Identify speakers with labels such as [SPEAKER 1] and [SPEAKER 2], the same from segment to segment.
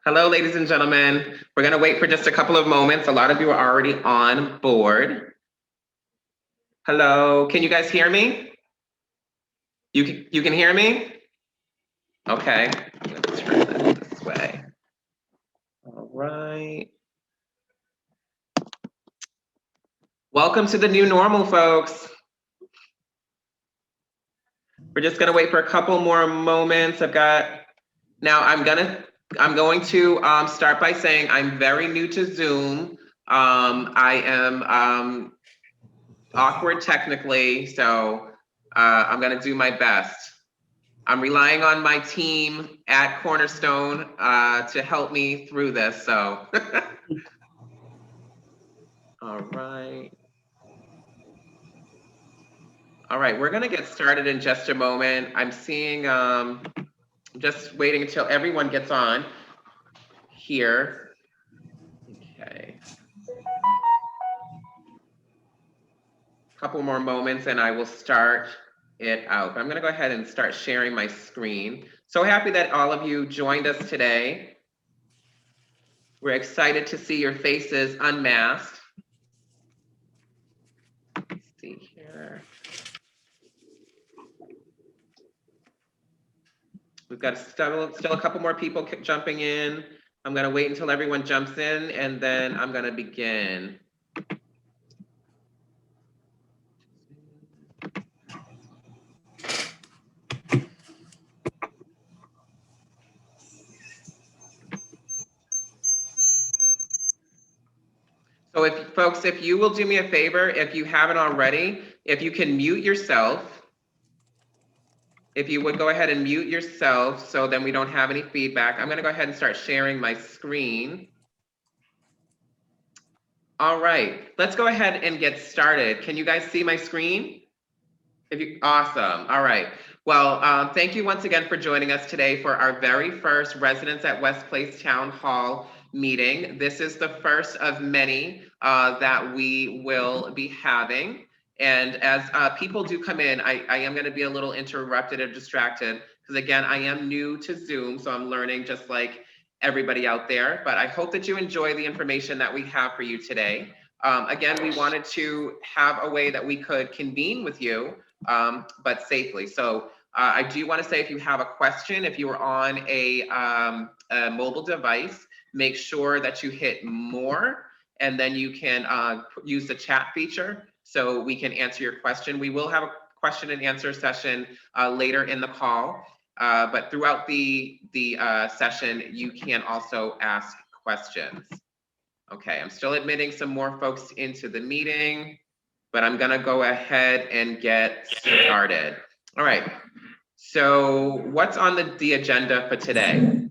[SPEAKER 1] Hello, ladies and gentlemen. We're going to wait for just a couple of moments. A lot of you are already on board. Hello, can you guys hear me? You can hear me? Okay, let's turn this way. All right. Welcome to the new normal, folks. We're just going to wait for a couple more moments. I'm going to start by saying I'm very new to Zoom. I am awkward technically, so I'm going to do my best. I'm relying on my team at Cornerstone to help me through this, so. All right. All right, we're going to get started in just a moment. I'm seeing, just waiting until everyone gets on here. Okay. Couple more moments and I will start it out. I'm going to go ahead and start sharing my screen. So happy that all of you joined us today. We're excited to see your faces unmasked. Let's see here. We've got still a couple more people jumping in. I'm going to wait until everyone jumps in and then I'm going to begin. So if you will do me a favor, if you haven't already, if you can mute yourself, if you would go ahead and mute yourself so then we don't have any feedback. I'm going to go ahead and start sharing my screen. All right, let's go ahead and get started. Can you guys see my screen? Awesome. All right. Well, thank you once again for joining us today for our very first Residents at West Place Town Hall meeting. This is the first of many that we will be having. And as people do come in, I am going to be a little interrupted or distracted because again, I am new to Zoom, so I'm learning just like everybody out there. But I hope that you enjoy the information that we have for you today. Again, we wanted to have a way that we could convene with you but safely. So I do want to say if you have a question, if you are on a mobile device, make sure that you hit more and then you can use the chat feature so we can answer your question. We will have a question and answer session later in the call, but throughout the session, you can also ask questions. Okay, I'm still admitting some more folks into the meeting, but I'm gonna go ahead and get started. All right, so what's on the agenda for today?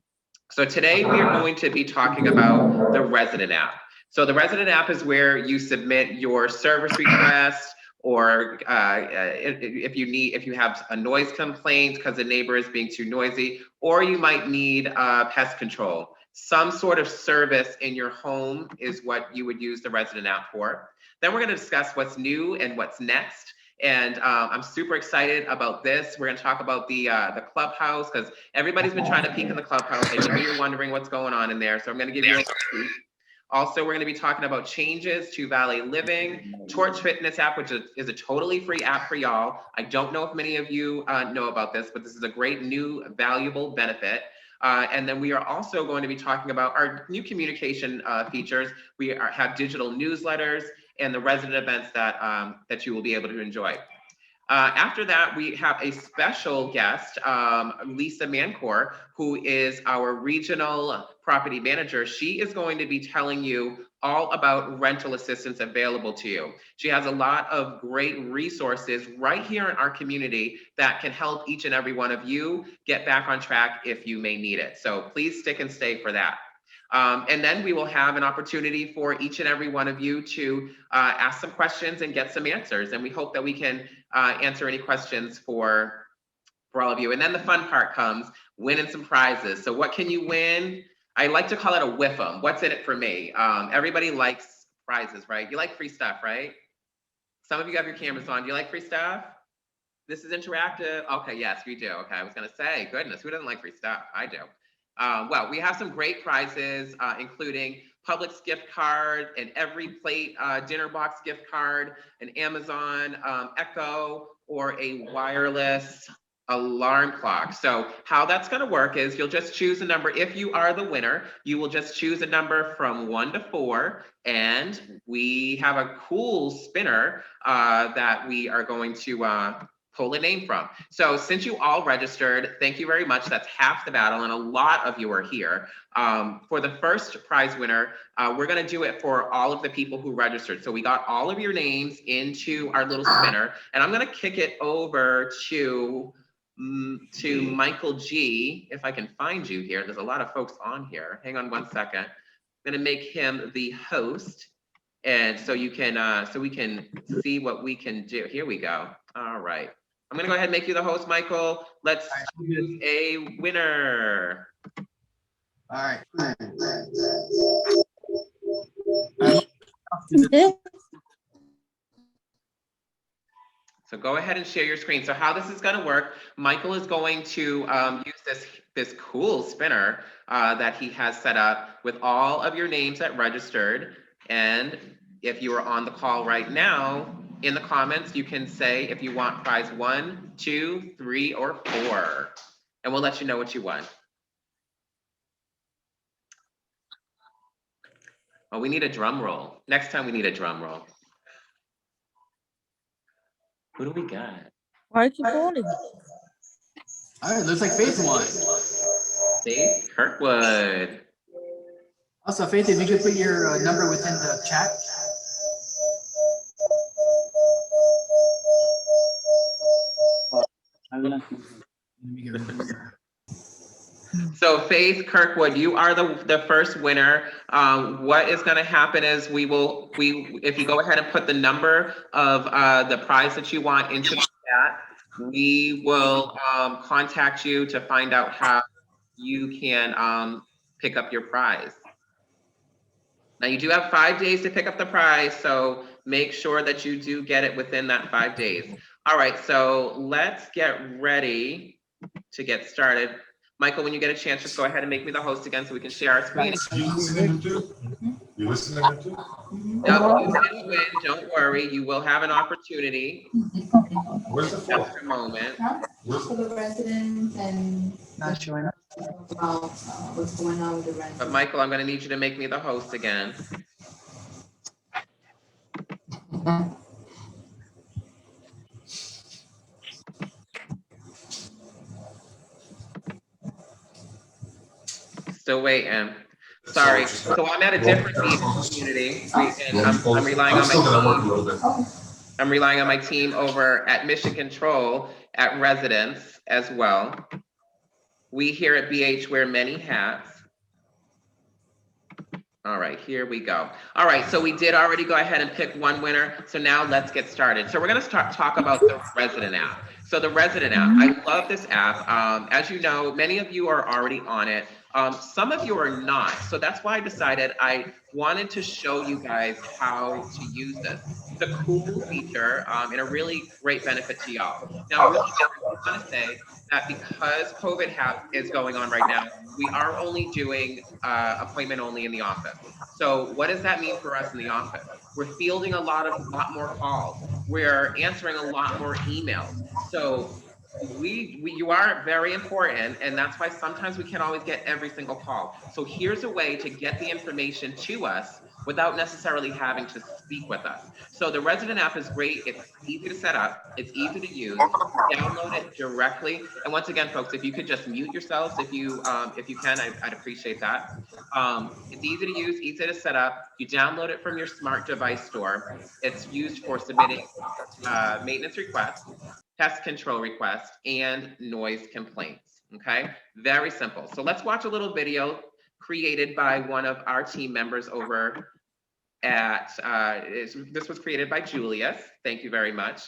[SPEAKER 1] So today we are going to be talking about the Resident app. So the Resident app is where you submit your service request, or if you have a noise complaint because the neighbor is being too noisy, or you might need pest control. Some sort of service in your home is what you would use the Resident app for. Then we're going to discuss what's new and what's next. And I'm super excited about this. We're going to talk about the clubhouse because everybody's been trying to peek in the clubhouse. I know you're wondering what's going on in there. So I'm going to give you a scoop. Also, we're going to be talking about changes to Valet Living, Torch Fitness app, which is a totally free app for y'all. I don't know if many of you know about this, but this is a great new valuable benefit. And then we are also going to be talking about our new communication features. We have digital newsletters and the resident events that you will be able to enjoy. After that, we have a special guest, Lisa Mancor, who is our regional property manager. She is going to be telling you all about rental assistance available to you. She has a lot of great resources right here in our community that can help each and every one of you get back on track if you may need it. So please stick and stay for that. And then we will have an opportunity for each and every one of you to ask some questions and get some answers. And we hope that we can answer any questions for all of you. And then the fun part comes, winning some prizes. So what can you win? I like to call it a whiff 'em. What's in it for me? Everybody likes prizes, right? You like free stuff, right? Some of you have your cameras on. Do you like free stuff? This is interactive. Okay, yes, we do. Okay, I was gonna say, goodness, who doesn't like free stuff? I do. Well, we have some great prizes, including Publix gift card, an Every Plate dinner box gift card, an Amazon Echo, or a wireless alarm clock. So how that's going to work is you'll just choose a number. If you are the winner, you will just choose a number from 1 to 4, and we have a cool spinner that we are going to pull a name from. So since you all registered, thank you very much. That's half the battle, and a lot of you are here. For the first prize winner, we're gonna do it for all of the people who registered. So we got all of your names into our little spinner, and I'm gonna kick it over to Michael G, if I can find you here. There's a lot of folks on here. Hang on one second. I'm gonna make him the host, and so you can, so we can see what we can do. Here we go. All right. I'm gonna go ahead and make you the host, Michael. Let's choose a winner.
[SPEAKER 2] All right.
[SPEAKER 1] So go ahead and share your screen. So how this is gonna work, Michael is going to use this cool spinner that he has set up with all of your names that registered. And if you are on the call right now, in the comments, you can say if you want prize 1, 2, 3, or 4, and we'll let you know what you won. Oh, we need a drum roll. Next time we need a drum roll. Who do we got?
[SPEAKER 3] Why keep calling?
[SPEAKER 2] All right, looks like Faith won.
[SPEAKER 1] Faith Kirkwood.
[SPEAKER 2] Also, Faith, if you could put your number within the chat.
[SPEAKER 1] So Faith Kirkwood, you are the first winner. What is going to happen is if you go ahead and put the number of the prize that you want into the chat, we will contact you to find out how you can pick up your prize. Now you do have 5 days to pick up the prize, so make sure that you do get it within that 5 days. All right, so let's get ready to get started. Michael, when you get a chance, just go ahead and make me the host again so we can share our screen.
[SPEAKER 4] You listening to? You listening to?
[SPEAKER 1] No, you didn't win, don't worry, you will have an opportunity.
[SPEAKER 4] Where's the
[SPEAKER 1] Just
[SPEAKER 4] phone?
[SPEAKER 1] a moment.
[SPEAKER 5] For the residents and
[SPEAKER 2] Not showing up.
[SPEAKER 5] about what's going on with the
[SPEAKER 1] But
[SPEAKER 5] residents.
[SPEAKER 1] Michael, I'm gonna need you to make me the host again. Still waiting. Sorry. So I'm at a different community, and I'm relying on my team. I'm relying on my team over at Mission Control at Residence as well. We here at BH wear many hats. All right, here we go. All right, so we did already go ahead and pick one winner. So now let's get started. So we're gonna talk about the Resident app. So the Resident app, I love this app. As you know, many of you are already on it. Some of you are not. So that's why I decided I wanted to show you guys how to use this. It's a cool feature and a really great benefit to y'all. Now, really, I want to say that because COVID is going on right now, we are only doing appointment only in the office. So what does that mean for us in the office? We're fielding a lot more calls. We're answering a lot more emails. So you are very important, and that's why sometimes we can't always get every single call. So here's a way to get the information to us without necessarily having to speak with us. So the Resident app is great. It's easy to set up. It's easy to use. Download it directly. And once again, folks, if you could just mute yourselves, if you can, I'd appreciate that. It's easy to use, easy to set up. You download it from your smart device store. It's used for submitting maintenance requests, pest control requests, and noise complaints. Okay, very simple. So let's watch a little video created by one of our team members over at, this was created by Julius. Thank you very much.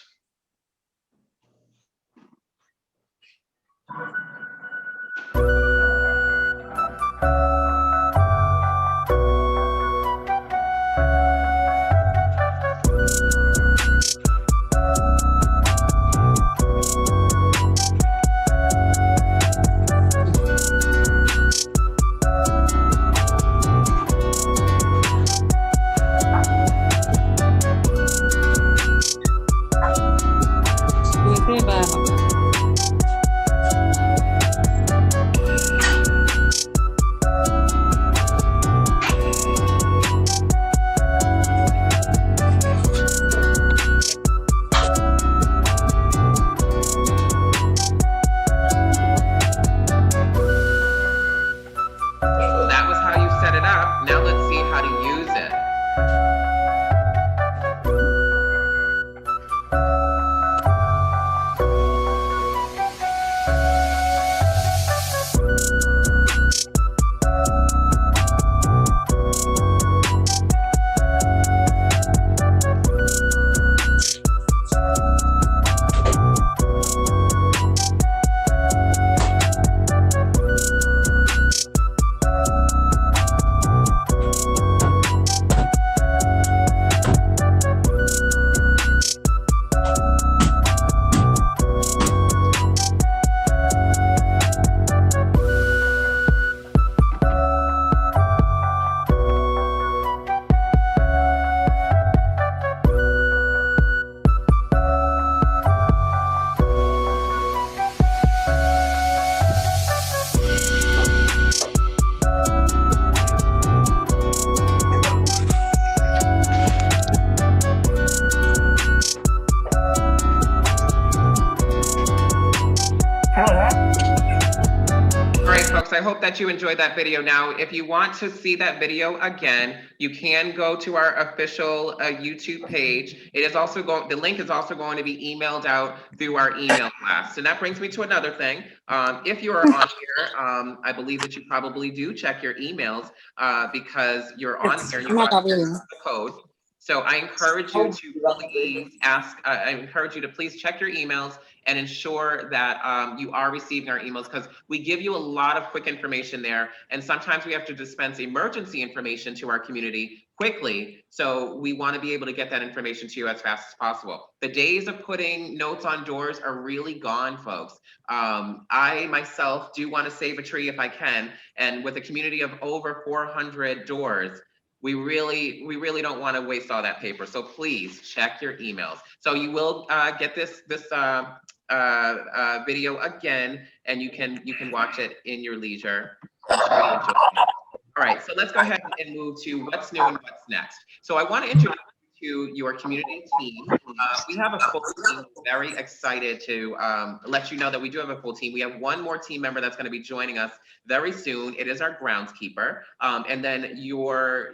[SPEAKER 1] see how to use it. I hope that you enjoyed that video. Now, if you want to see that video again, you can go to our official YouTube page. It is also the link is also going to be emailed out through our email blast. And that brings me to another thing. If you are on here, I believe that you probably do check your emails because you're on here and you got the code. So I encourage you to please I encourage you to please check your emails and ensure that you are receiving our emails, because we give you a lot of quick information there. And sometimes we have to dispense emergency information to our community quickly. So we want to be able to get that information to you as fast as possible. The days of putting notes on doors are really gone, folks. I myself do want to save a tree if I can. And with a community of over 400 doors, we really don't want to waste all that paper. So please check your emails. So you will get this video again, and you can watch it in your leisure. I'm sure you enjoy it. All right, so let's go ahead and move to what's new and what's next. So I want to introduce you to your community team. We have a full team. Very excited to let you know that we do have a full team. We have one more team member that's going to be joining us very soon. It is our groundskeeper, and then your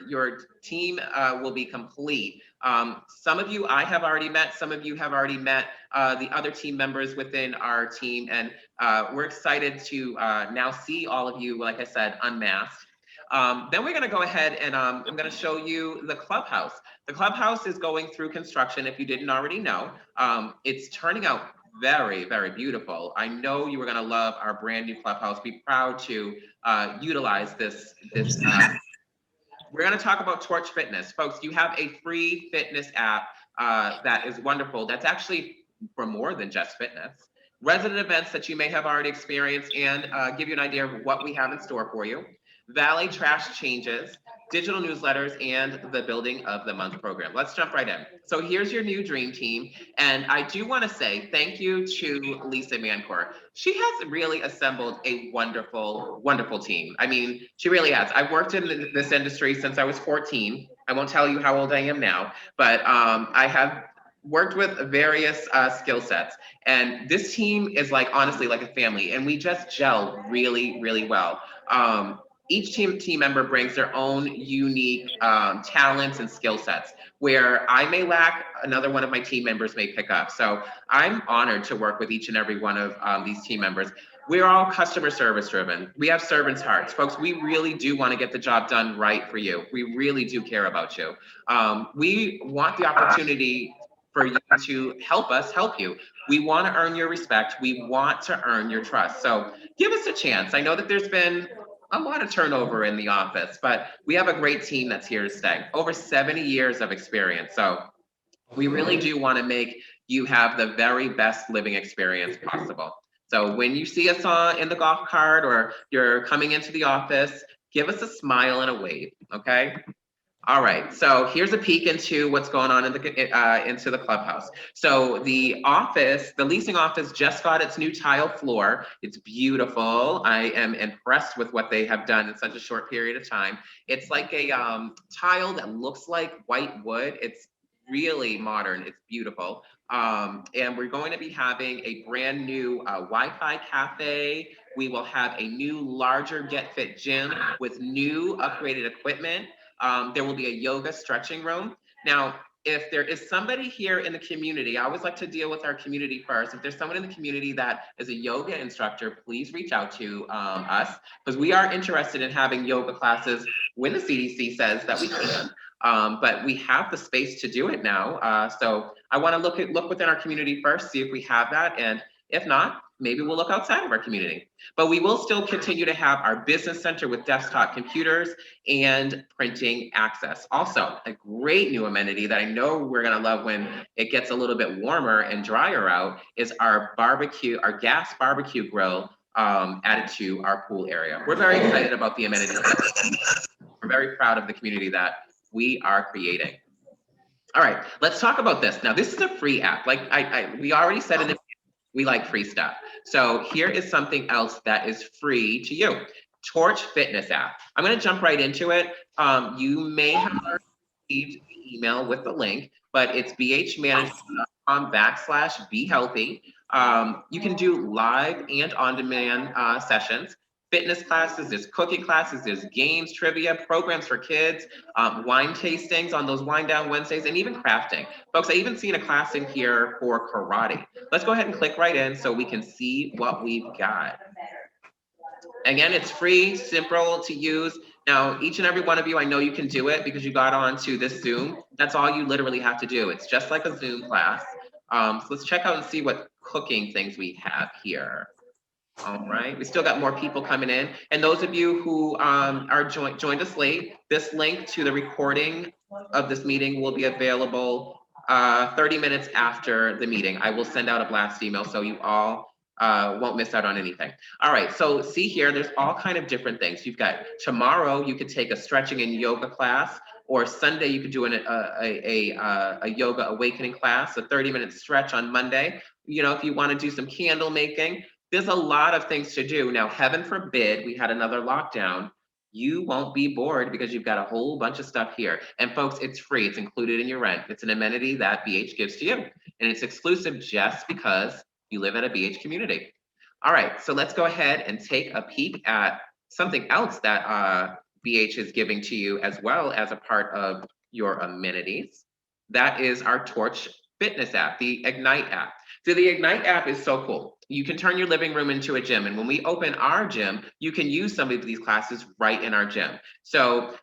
[SPEAKER 1] team will be complete. Some of you I have already met. Some of you have already met the other team members within our team, and we're excited to now see all of you, like I said, unmasked. Then we're going to go ahead and I'm going to show you the clubhouse. The clubhouse is going through construction, if you didn't already know. It's turning out very, very beautiful. I know you are going to love our brand new clubhouse. Be proud to utilize this. We're going to talk about Torch Fitness. Folks, you have a free fitness app that is wonderful. That's actually for more than just fitness. Resident events that you may have already experienced, and give you an idea of what we have in store for you. Valet Trash changes, digital newsletters, and the Building of the Month program. Let's jump right in. So here's your new dream team. And I do want to say thank you to Lisa Mancor. She has really assembled a wonderful, wonderful team. I mean, she really has. I've worked in this industry since I was 14. I won't tell you how old I am now, but I have worked with various skill sets. And this team is honestly like a family, and we just gel really, really well. Each team member brings their own unique talents and skill sets. Where I may lack, another one of my team members may pick up. So I'm honored to work with each and every one of these team members. We're all customer service driven. We have servants' hearts. Folks, we really do want to get the job done right for you. We really do care about you. We want the opportunity for you to help us help you. We want to earn your respect. We want to earn your trust. So give us a chance. I know that there's been a lot of turnover in the office, but we have a great team that's here to stay. Over 70 years of experience. So we really do want to make you have the very best living experience possible. So when you see us in the golf cart or you're coming into the office, give us a smile and a wave, okay? All right, so here's a peek into what's going on into the clubhouse. So the leasing office just got its new tile floor. It's beautiful. I am impressed with what they have done in such a short period of time. It's like a tile that looks like white wood. It's really modern. It's beautiful. And we're going to be having a brand new Wi-Fi cafe. We will have a new, larger Get Fit gym with new upgraded equipment. There will be a yoga stretching room. Now, if there is somebody here in the community, I always like to deal with our community first. If there's someone in the community that is a yoga instructor, please reach out to us, because we are interested in having yoga classes when the CDC says that we can. But we have the space to do it now. So I want to look within our community first, see if we have that. And if not, maybe we'll look outside of our community. But we will still continue to have our business center with desktop computers and printing access. Also, a great new amenity that I know we're gonna love when it gets a little bit warmer and drier out is our barbecue, our gas barbecue grill added to our pool area. We're very excited about the amenities. We're very proud of the community that we are creating. All right, let's talk about this. Now, this is a free app. Like we already said in the we like free stuff. So here is something else that is free to you. Torch Fitness app. I'm going to jump right into it. You may have received the email with the link, but it's bhmanagement.com/behealthy. You can do live and on-demand sessions. Fitness classes, there's cooking classes, there's games, trivia, programs for kids, wine tastings on those Wine Down Wednesdays, and even crafting. Folks, I even seen a class in here for karate. Let's go ahead and click right in so we can see what we've got. Again, it's free, simple to use. Now, each and every one of you, I know you can do it because you got onto this Zoom. That's all you literally have to do. It's just like a Zoom class. So let's check out and see what cooking things we have here. All right, we still got more people coming in. And those of you who are joined us late, this link to the recording of this meeting will be available 30 minutes after the meeting. I will send out a blast email so you all won't miss out on anything. All right, so see here, there's all kind of different things. You've got tomorrow, you could take a stretching and yoga class, or Sunday, you could do a yoga awakening class, a 30-minute stretch on Monday. You know, if you want to do some candle making, there's a lot of things to do. Now, heaven forbid we had another lockdown, you won't be bored because you've got a whole bunch of stuff here. And folks, it's free, it's included in your rent. It's an amenity that BH gives to you. And it's exclusive just because you live in a BH community. All right, so let's go ahead and take a peek at something else that BH is giving to you as well as a part of your amenities. That is our Torch Fitness app, the Ignite app. So the Ignite app is so cool. You can turn your living room into a gym. And when we open our gym, you can use some of these classes right in our gym. So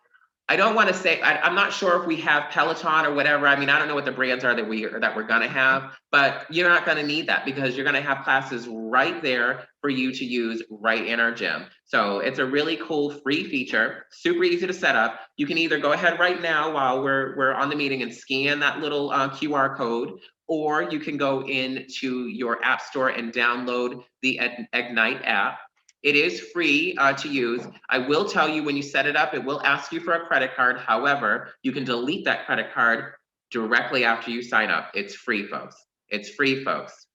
[SPEAKER 1] I don't want to say, I'm not sure if we have Peloton or whatever. I mean, I don't know what the brands are that we're gonna have, but you're not gonna need that because you're gonna have classes right there for you to use right in our gym. So it's a really cool free feature, super easy to set up. You can either go ahead right now while we're on the meeting and scan that little QR code, or you can go into your app store and download the Ignite app. It is free to use. I will tell you when you set it up, it will ask you for a credit card. However, you can delete that credit card directly after you sign up. It's free, folks. It's free, folks.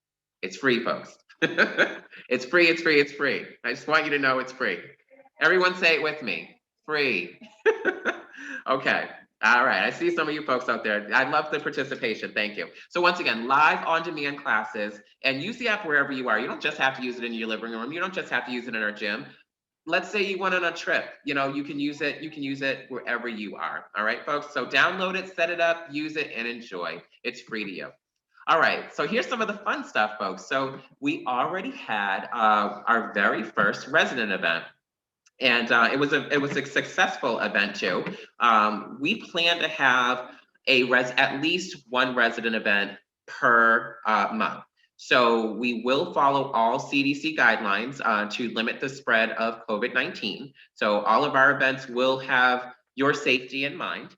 [SPEAKER 1] It's free, folks. It's free, it's free, it's free. I just want you to know it's free. Everyone say it with me, free. Okay. All right, I see some of you folks out there. I love the participation, thank you. So once again, live on-demand classes, and use the app wherever you are. You don't just have to use it in your living room. You don't just have to use it in our gym. Let's say you went on a trip, you know, you can use it wherever you are. All right, folks, so download it, set it up, use it, and enjoy. It's free to you. All right, so here's some of the fun stuff, folks. So we already had our very first resident event. And it was a successful event too. We plan to have at least one resident event per month. So we will follow all CDC guidelines to limit the spread of COVID-19. So all of our events will have your safety in mind.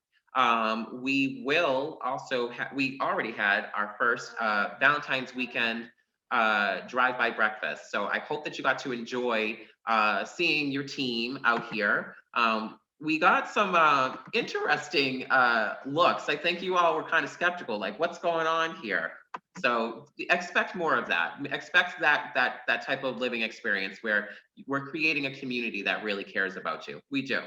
[SPEAKER 1] We will also we already had our first Valentine's weekend drive-by breakfast. So I hope that you got to enjoy seeing your team out here. We got some interesting looks. I think you all were kind of skeptical, like what's going on here? So expect more of that. Expect that type of living experience where we're creating a community that really cares about you. We do.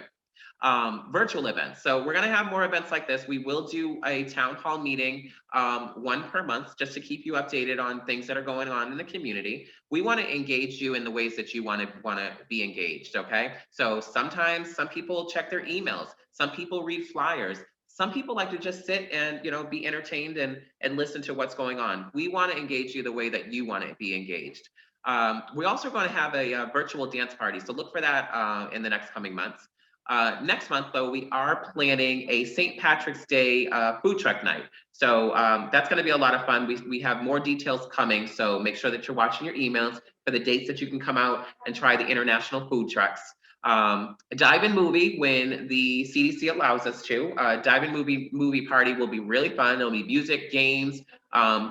[SPEAKER 1] Virtual events. So we're going to have more events like this. We will do a town hall meeting, one per month, just to keep you updated on things that are going on in the community. We want to engage you in the ways that you want to be engaged. Okay. So sometimes some people check their emails. Some people read flyers. Some people like to just sit and, you know, be entertained and listen to what's going on. We want to engage you the way that you want to be engaged. We're also going to have a virtual dance party. So look for that in the next coming months. Next month, though, we are planning a St. Patrick's Day food truck night. So that's going to be a lot of fun. We have more details coming. So make sure that you're watching your emails for the dates that you can come out and try the international food trucks. A dive-in movie when the CDC allows us to. Dive-in movie party will be really fun. There'll be music, games,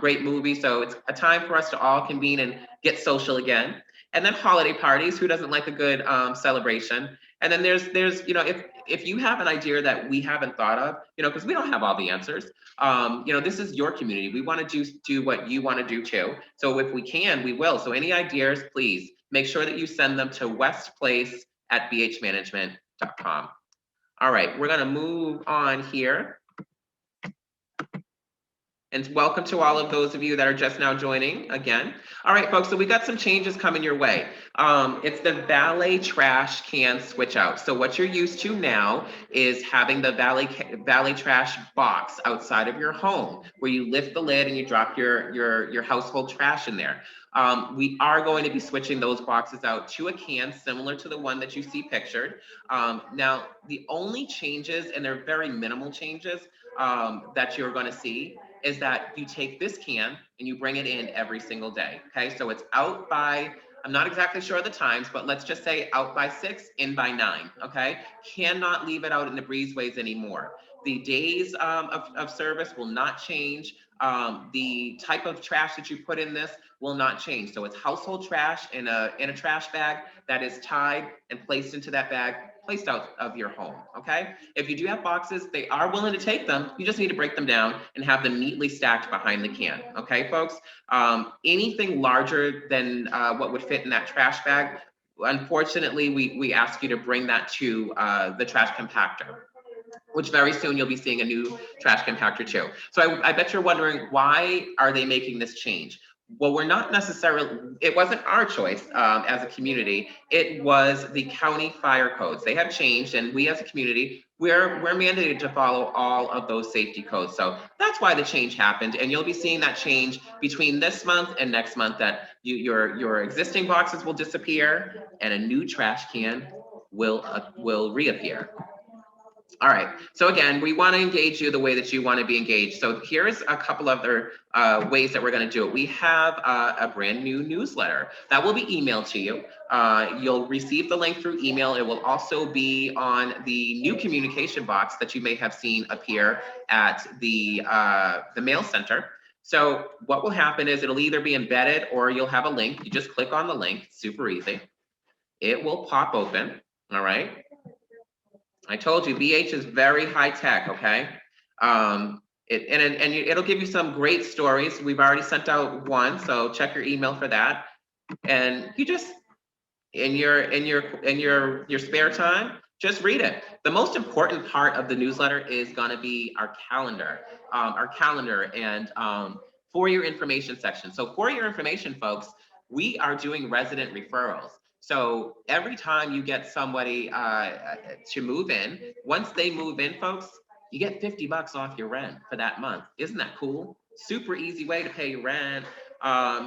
[SPEAKER 1] great movie. So it's a time for us to all convene and get social again. And then holiday parties. Who doesn't like a good celebration? And then there's you know, if you have an idea that we haven't thought of, you know, because we don't have all the answers. You know, this is your community. We want to do what you want to do too. So if we can, we will. So any ideas, please make sure that you send them to westplace@bhmanagement.com. All right, we're gonna move on here. And welcome to all of those of you that are just now joining again. All right, folks, so we got some changes coming your way. It's the Valet Trash can switch out. So what you're used to now is having the Valet Trash box outside of your home, where you lift the lid and you drop your household trash in there. We are going to be switching those boxes out to a can similar to the one that you see pictured. Now, the only changes, and they're very minimal changes that you're going to see, is that you take this can and you bring it in every single day. Okay, so it's out by, I'm not exactly sure of the times, but let's just say out by 6, in by 9. Okay, cannot leave it out in the breezeways anymore. The days of service will not change. The type of trash that you put in this will not change. So it's household trash in a trash bag that is tied and placed into that bag, placed out of your home. Okay, if you do have boxes, they are willing to take them. You just need to break them down and have them neatly stacked behind the can. Okay, folks, anything larger than what would fit in that trash bag, unfortunately, we ask you to bring that to the trash compactor, which very soon you'll be seeing a new trash compactor too. So I bet you're wondering, why are they making this change? Well, we're not necessarily, it wasn't our choice as a community. It was the county fire codes. They have changed, and we as a community, we're mandated to follow all of those safety codes. So that's why the change happened. And you'll be seeing that change between this month and next month, that your existing boxes will disappear and a new trash can will reappear. All right, so again, we want to engage you the way that you want to be engaged. So here's a couple other ways that we're going to do it. We have a brand new newsletter that will be emailed to you. You'll receive the link through email. It will also be on the new communication box that you may have seen appear at the mail center. So what will happen is it'll either be embedded or you'll have a link. You just click on the link, super easy. It will pop open, all right? I told you, BH is very high tech, okay? It'll give you some great stories. We've already sent out one, so check your email for that. And you just, in your spare time, just read it. The most important part of the newsletter is gonna be our calendar and for your information section. So for your information, folks, we are doing resident referrals. So every time you get somebody to move in, once they move in, folks, you get $50 off your rent for that month. Isn't that cool? Super easy way to pay your rent.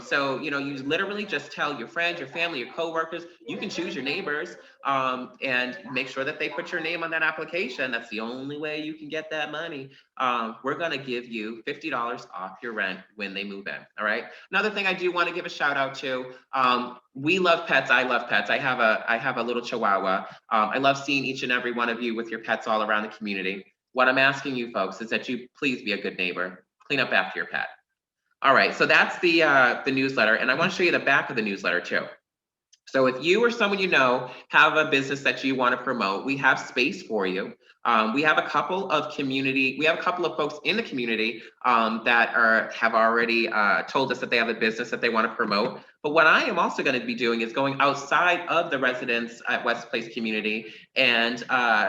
[SPEAKER 1] So, you know, you literally just tell your friends, your family, your coworkers, you can choose your neighbors and make sure that they put your name on that application. That's the only way you can get that money. We're going to give you $50 off your rent when they move in. All right. Another thing I do want to give a shout out to, we love pets. I love pets. I have a little Chihuahua. I love seeing each and every one of you with your pets all around the community. What I'm asking you folks is that you please be a good neighbor. Clean up after your pet. All right, so that's the newsletter, and I want to show you the back of the newsletter too. So if you or someone you know have a business that you want to promote, we have space for you. We have a couple of folks in the community that have already told us that they have a business that they want to promote. But what I am also going to be doing is going outside of the residents at West Place community and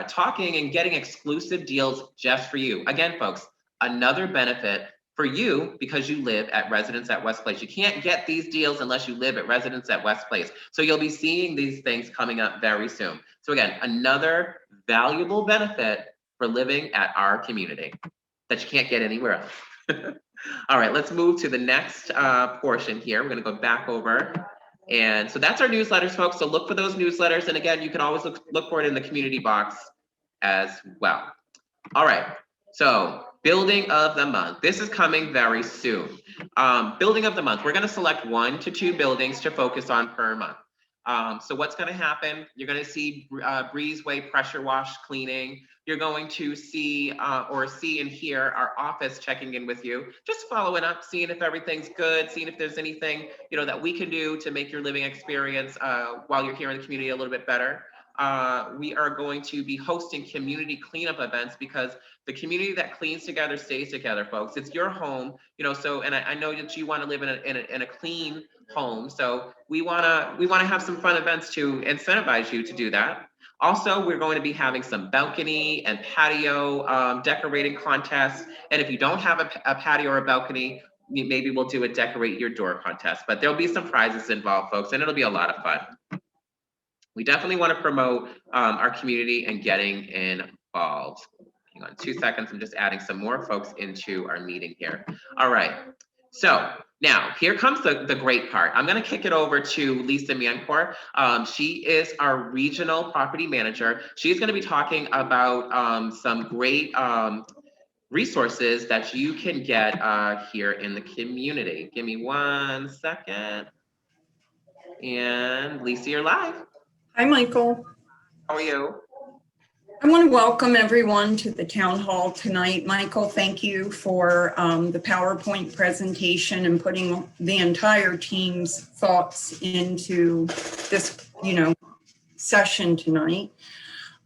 [SPEAKER 1] talking and getting exclusive deals just for you. Again, folks, another benefit for you because you live at Residence at West Place. You can't get these deals unless you live at Residence at West Place. So you'll be seeing these things coming up very soon. So again, another valuable benefit for living at our community that you can't get anywhere else. All right, let's move to the next portion here. We're gonna go back over. And so that's our newsletters, folks. So look for those newsletters. And again, you can always look for it in the community box as well. All right, so building of the month. This is coming very soon. Building of the month, we're gonna select 1 to 2 buildings to focus on per month. So what's gonna happen? You're gonna see breezeway pressure wash cleaning. You're going to see and hear our office checking in with you, just following up, seeing if everything's good, seeing if there's anything that we can do to make your living experience while you're here in the community a little bit better. We are going to be hosting community cleanup events because the community that cleans together stays together, folks. It's your home, so, and I know that you want to live in a clean home. So we want to have some fun events to incentivize you to do that. Also, we're going to be having some balcony and patio decorating contests. And if you don't have a patio or a balcony, maybe we'll do a decorate your door contest, but there'll be some prizes involved, folks, and it'll be a lot of fun. We definitely want to promote our community and getting involved. Hang on 2 seconds. I'm just adding some more folks into our meeting here. All right. So now here comes the great part. I'm going to kick it over to Lisa Mancourt. She is our regional property manager. She's going to be talking about some great resources that you can get here in the community. Give me 1 second. And Lisa, you're live.
[SPEAKER 3] Hi, Michael.
[SPEAKER 1] How are you?
[SPEAKER 3] I want to welcome everyone to the town hall tonight. Michael, thank you for the PowerPoint presentation and putting the entire team's thoughts into this, session tonight.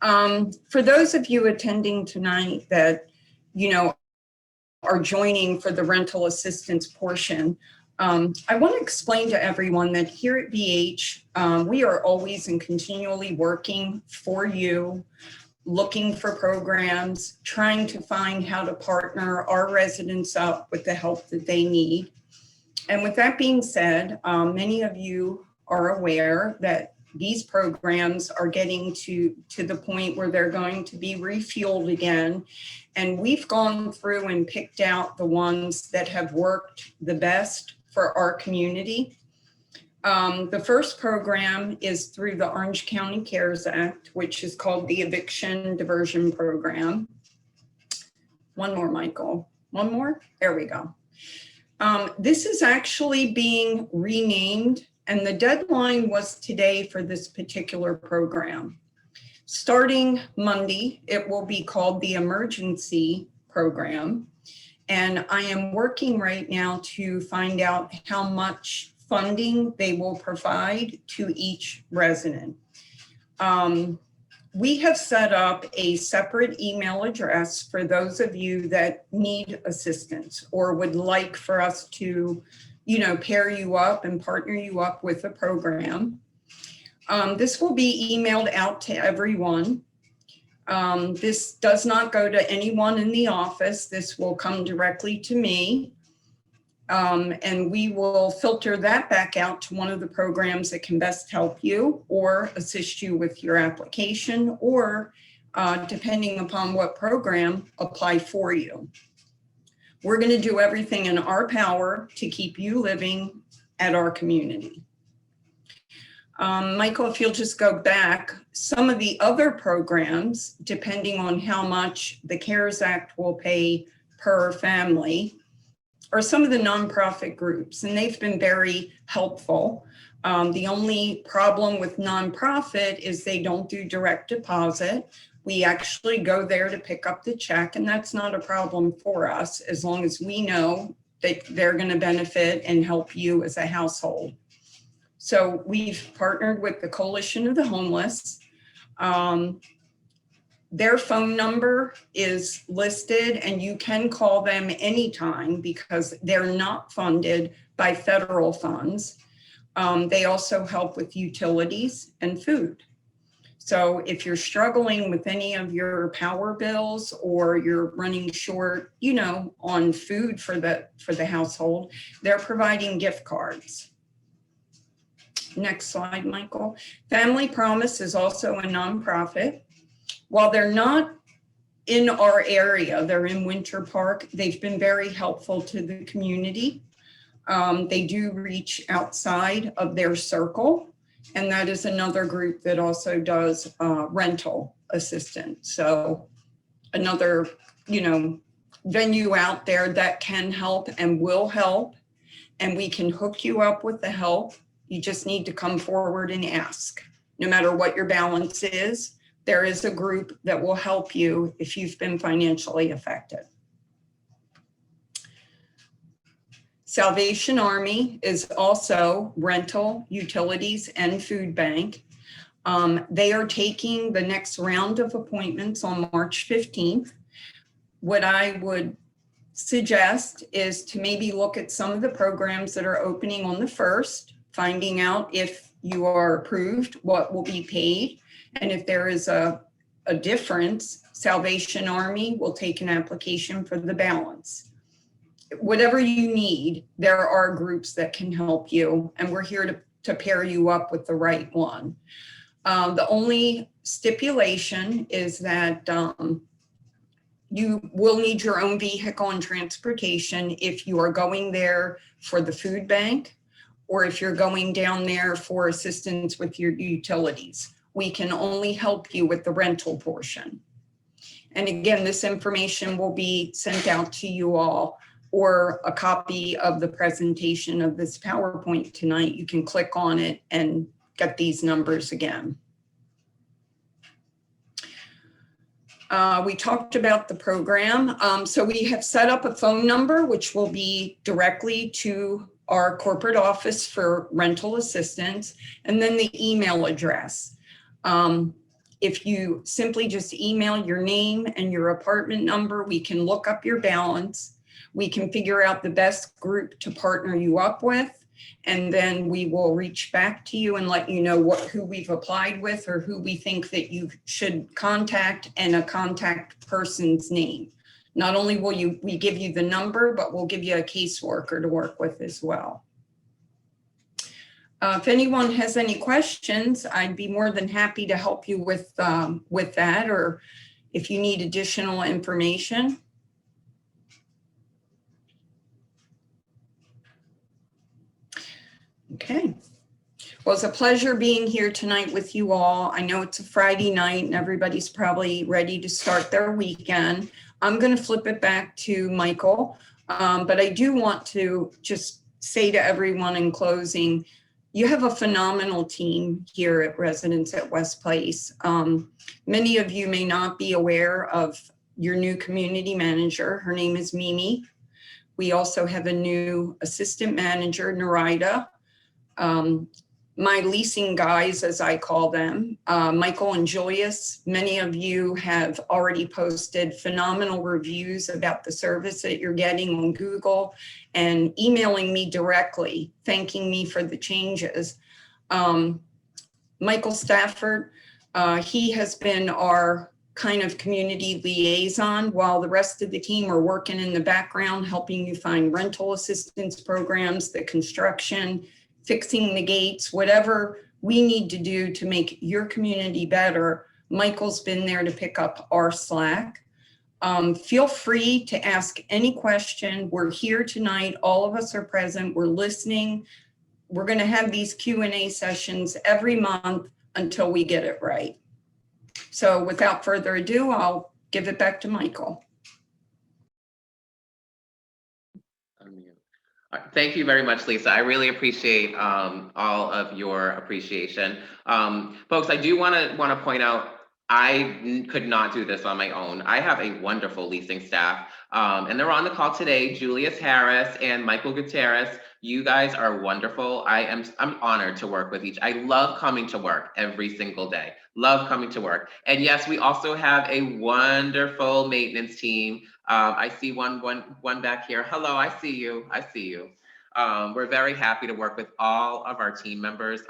[SPEAKER 3] For those of you attending tonight that, are joining for the rental assistance portion, I want to explain to everyone that here at BH, we are always and continually working for you, looking for programs, trying to find how to partner our residents up with the help that they need. And with that being said, many of you are aware that these programs are getting to the point where they're going to be refueled again. And we've gone through and picked out the ones that have worked the best for our community. The first program is through the Orange County CARES Act, which is called the Eviction Diversion Program. One more, Michael. One more? There we go. This is actually being renamed, and the deadline was today for this particular program. Starting Monday, it will be called the Emergency Program. And I am working right now to find out how much funding they will provide to each resident. We have set up a separate email address for those of you that need assistance or would like for us to, pair you up and partner you up with a program. This will be emailed out to everyone. This does not go to anyone in the office. This will come directly to me. And we will filter that back out to one of the programs that can best help you or assist you with your application or depending upon what program, apply for you. We're going to do everything in our power to keep you living at our community. Michael, if you'll just go back, some of the other programs, depending on how much the CARES Act will pay per family, are some of the nonprofit groups, and they've been very helpful. The only problem with nonprofit is they don't do direct deposit. We actually go there to pick up the check, and that's not a problem for us as long as we know that they're going to benefit and help you as a household. So we've partnered with the Coalition of the Homeless. Their phone number is listed and you can call them anytime because they're not funded by federal funds. They also help with utilities and food. So if you're struggling with any of your power bills or you're running short, you know, on food for the household, they're providing gift cards. Next slide, Michael. Family Promise is also a nonprofit. While they're not in our area, they're in Winter Park, they've been very helpful to the community. They do reach outside of their circle, and that is another group that also does rental assistance. So another, you know, venue out there that can help and will help, and we can hook you up with the help. You just need to come forward and ask. No matter what your balance is, there is a group that will help you if you've been financially affected. Salvation Army is also rental, utilities, and food bank. They are taking the next round of appointments on March 15th. What I would suggest is to maybe look at some of the programs that are opening on the 1st, finding out if you are approved, what will be paid. And if there is a difference, Salvation Army will take an application for the balance. Whatever you need, there are groups that can help you, and we're here to pair you up with the right one. The only stipulation is that you will need your own vehicle and transportation if you are going there for the food bank or if you're going down there for assistance with your utilities. We can only help you with the rental portion. And again, this information will be sent out to you all, or a copy of the presentation of this PowerPoint tonight. You can click on it and get these numbers again. We talked about the program. So we have set up a phone number, which will be directly to our corporate office for rental assistance, and then the email address. If you simply just email your name and your apartment number, we can look up your balance. We can figure out the best group to partner you up with, and then we will reach back to you and let you know who we've applied with or who we think that you should contact and a contact person's name. Not only will we give you the number, but we'll give you a caseworker to work with as well. If anyone has any questions, I'd be more than happy to help you with that, or if you need additional information. Okay. Well, it's a pleasure being here tonight with you all. I know it's a Friday night and everybody's probably ready to start their weekend. I'm going to flip it back to Michael, but I do want to just say to everyone in closing, you have a phenomenal team here at Residents at West Place. Many of you may not be aware of your new community manager. Her name is Mimi. We also have a new assistant manager, Narida. My leasing guys, as I call them, Michael and Julius, many of you have already posted phenomenal reviews about the service that you're getting on Google and emailing me directly, thanking me for the changes. Michael Stafford, he has been our kind of community liaison while the rest of the team are working in the background, helping you find rental assistance programs, the construction, fixing the gates, whatever we need to do to make your community better. Michael's been there to pick up our slack. Feel free to ask any question. We're here tonight. All of us are present. We're listening. We're going to have these Q&A sessions every month until we get it right. So without further ado, I'll give it back to Michael.
[SPEAKER 1] Thank you very much, Lisa. I really appreciate all of your appreciation. Folks, I do want to point out, I could not do this on my own. I have a wonderful leasing staff, and they're on the call today, Julius Harris and Michael Gutierrez. You guys are wonderful. I'm honored to work with each. I love coming to work every single day. Love coming to work. And yes, we also have a wonderful maintenance team. I see one back here. Hello, I see you. I see you. We're very happy to work with all of our team members.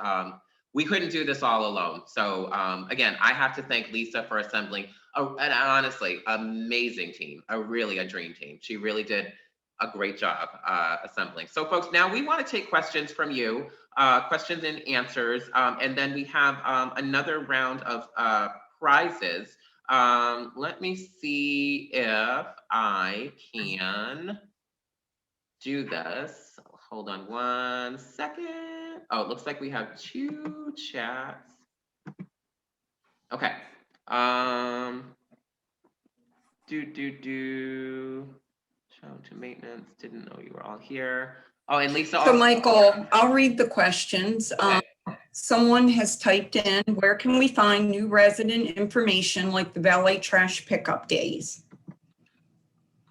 [SPEAKER 1] We couldn't do this all alone. So again, I have to thank Lisa for assembling an honestly amazing team, really a dream team. She really did a great job assembling. So folks, now we want to take questions from you, questions and answers, and then we have another round of prizes. Let me see if I can do this. Hold on one second. Oh, it looks like we have 2 chats. Okay. Show to maintenance, didn't know you were all here. Oh, and Lisa also.
[SPEAKER 3] So Michael, I'll read the questions.
[SPEAKER 1] Okay.
[SPEAKER 3] Someone has typed in, where can we find new resident information like the valet trash pickup days?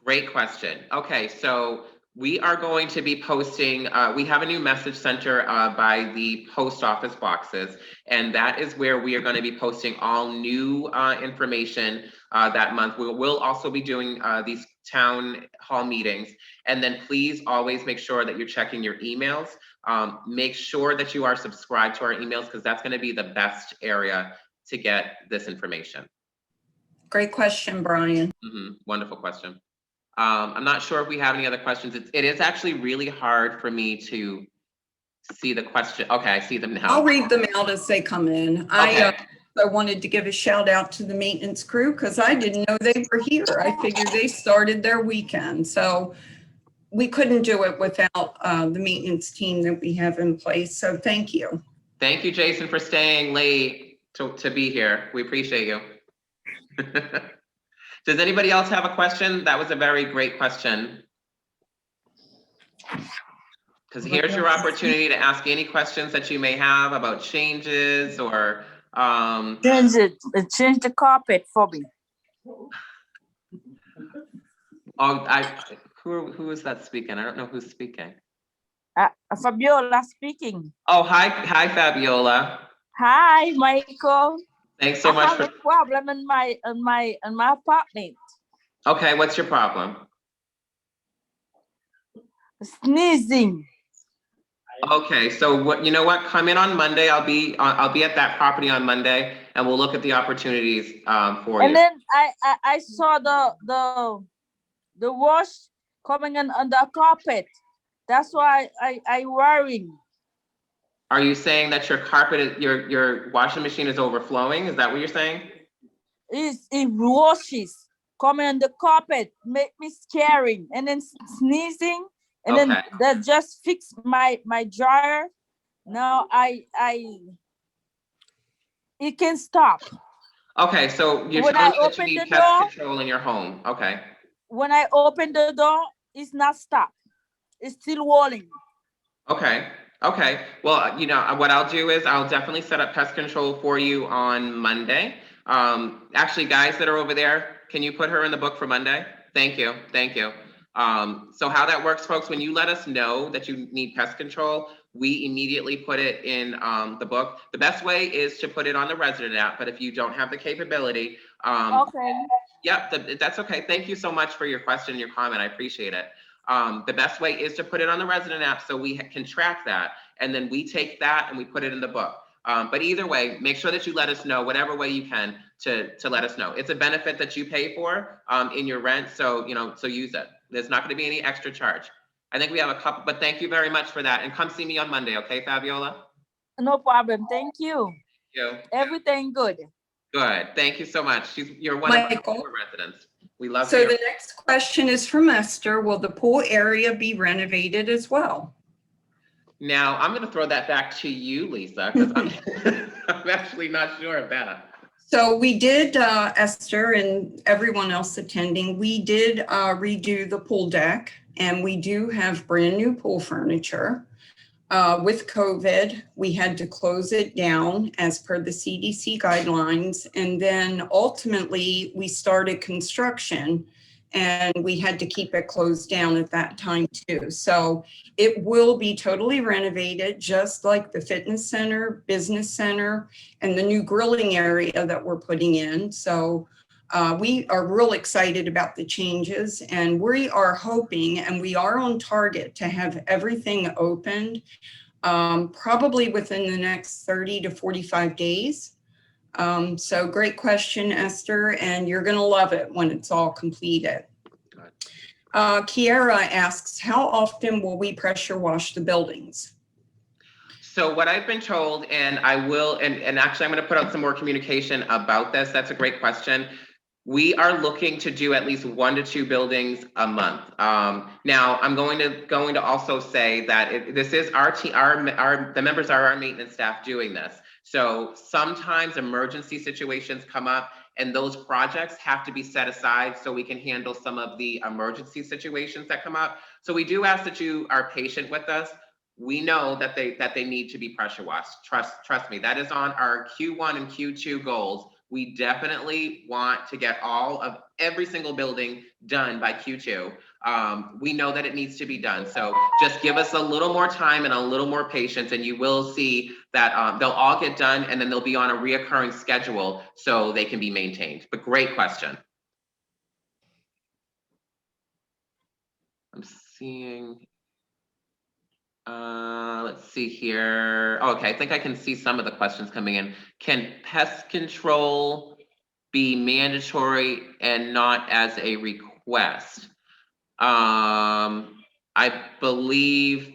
[SPEAKER 1] Great question. Okay, so we are going to be posting, we have a new message center by the post office boxes, and that is where we are going to be posting all new information that month. We'll also be doing these town hall meetings, and then please always make sure that you're checking your emails. Make sure that you are subscribed to our emails, because that's going to be the best area to get this information.
[SPEAKER 3] Great question, Brian.
[SPEAKER 1] Wonderful question. I'm not sure if we have any other questions. It is actually really hard for me to see the question. Okay, I see them now.
[SPEAKER 3] I'll read them out as they come in.
[SPEAKER 1] Okay.
[SPEAKER 3] I wanted to give a shout out to the maintenance crew because I didn't know they were here. I figured they started their weekend. So we couldn't do it without the maintenance team that we have in place. So thank you.
[SPEAKER 1] Thank you, Jason, for staying late to be here. We appreciate you. Does anybody else have a question? That was a very great question. Because here's your opportunity to ask any questions that you may have about changes or
[SPEAKER 6] change the carpet for me.
[SPEAKER 1] Oh, who is that speaking? I don't know who's speaking.
[SPEAKER 6] Fabiola speaking.
[SPEAKER 1] Oh, hi, Fabiola.
[SPEAKER 6] Hi, Michael.
[SPEAKER 1] Thanks so much.
[SPEAKER 6] I have a problem in my apartment.
[SPEAKER 1] Okay, what's your problem?
[SPEAKER 6] Sneezing.
[SPEAKER 1] Okay, so you know what? Come in on Monday. I'll be at that property on Monday, and we'll look at the opportunities for you.
[SPEAKER 6] And then I saw the wash coming in on the carpet. That's why I worrying.
[SPEAKER 1] Are you saying that your carpet, your washing machine is overflowing? Is that what you're saying?
[SPEAKER 6] It washes coming on the carpet, make me scary, and then sneezing, and
[SPEAKER 1] Okay.
[SPEAKER 6] then that just fixed my dryer. Now it can stop.
[SPEAKER 1] Okay, so you're
[SPEAKER 6] When
[SPEAKER 1] telling
[SPEAKER 6] I
[SPEAKER 1] me that you
[SPEAKER 6] open
[SPEAKER 1] need
[SPEAKER 6] the
[SPEAKER 1] pest
[SPEAKER 6] door-
[SPEAKER 1] control in your home. Okay.
[SPEAKER 6] When I open the door, it's not stopped. It's still rolling.
[SPEAKER 1] Okay. Okay. Well, you know, what I'll do is I'll definitely set up pest control for you on Monday. Actually, guys that are over there, can you put her in the book for Monday? Thank you. Thank you. So how that works, folks, when you let us know that you need pest control, we immediately put it in the book. The best way is to put it on the resident app, but if you don't have the capability,
[SPEAKER 6] Okay.
[SPEAKER 1] yep, that's okay. Thank you so much for your question and your comment. I appreciate it. The best way is to put it on the resident app so we can track that, and then we take that and we put it in the book. But either way, make sure that you let us know whatever way you can to let us know. It's a benefit that you pay for in your rent, so so use it. There's not going to be any extra charge. I think we have a couple, but thank you very much for that. And come see me on Monday, okay, Fabiola?
[SPEAKER 6] No problem. Thank you.
[SPEAKER 1] Thank you.
[SPEAKER 6] Everything good.
[SPEAKER 1] Good. Thank you so much. You're one of our
[SPEAKER 3] Michael.
[SPEAKER 1] residents. We love
[SPEAKER 3] So
[SPEAKER 1] you.
[SPEAKER 3] the next question is from Esther. Will the pool area be renovated as well?
[SPEAKER 1] Now, I'm going to throw that back to you, Lisa, because I'm actually not sure of that.
[SPEAKER 3] So we did, Esther and everyone else attending, we did redo the pool deck, and we do have brand new pool furniture. With COVID, we had to close it down as per the CDC guidelines. And then ultimately we started construction, and we had to keep it closed down at that time too. So it will be totally renovated, just like the fitness center, business center, and the new grilling area that we're putting in. So we are real excited about the changes, and we are hoping, and we are on target to have everything opened probably within the next 30 to 45 days. So great question, Esther, and you're going to love it when it's all completed. Kiara asks, how often will we pressure wash the buildings?
[SPEAKER 1] So what I've been told, and I will, and actually I'm going to put out some more communication about this. That's a great question. We are looking to do at least 1 to 2 buildings a month. Now I'm going to also say that this is our team, the members are our maintenance staff doing this. So sometimes emergency situations come up and those projects have to be set aside so we can handle some of the emergency situations that come up. So we do ask that you are patient with us. We know that they need to be pressure washed. Trust me, that is on our Q1 and Q2 goals. We definitely want to get every single building done by Q2. We know that it needs to be done. So just give us a little more time and a little more patience, and you will see that they'll all get done, and then they'll be on a reoccurring schedule so they can be maintained. But great question. I'm seeing, let's see here. Oh, okay, I think I can see some of the questions coming in. Can pest control be mandatory and not as a request? I believe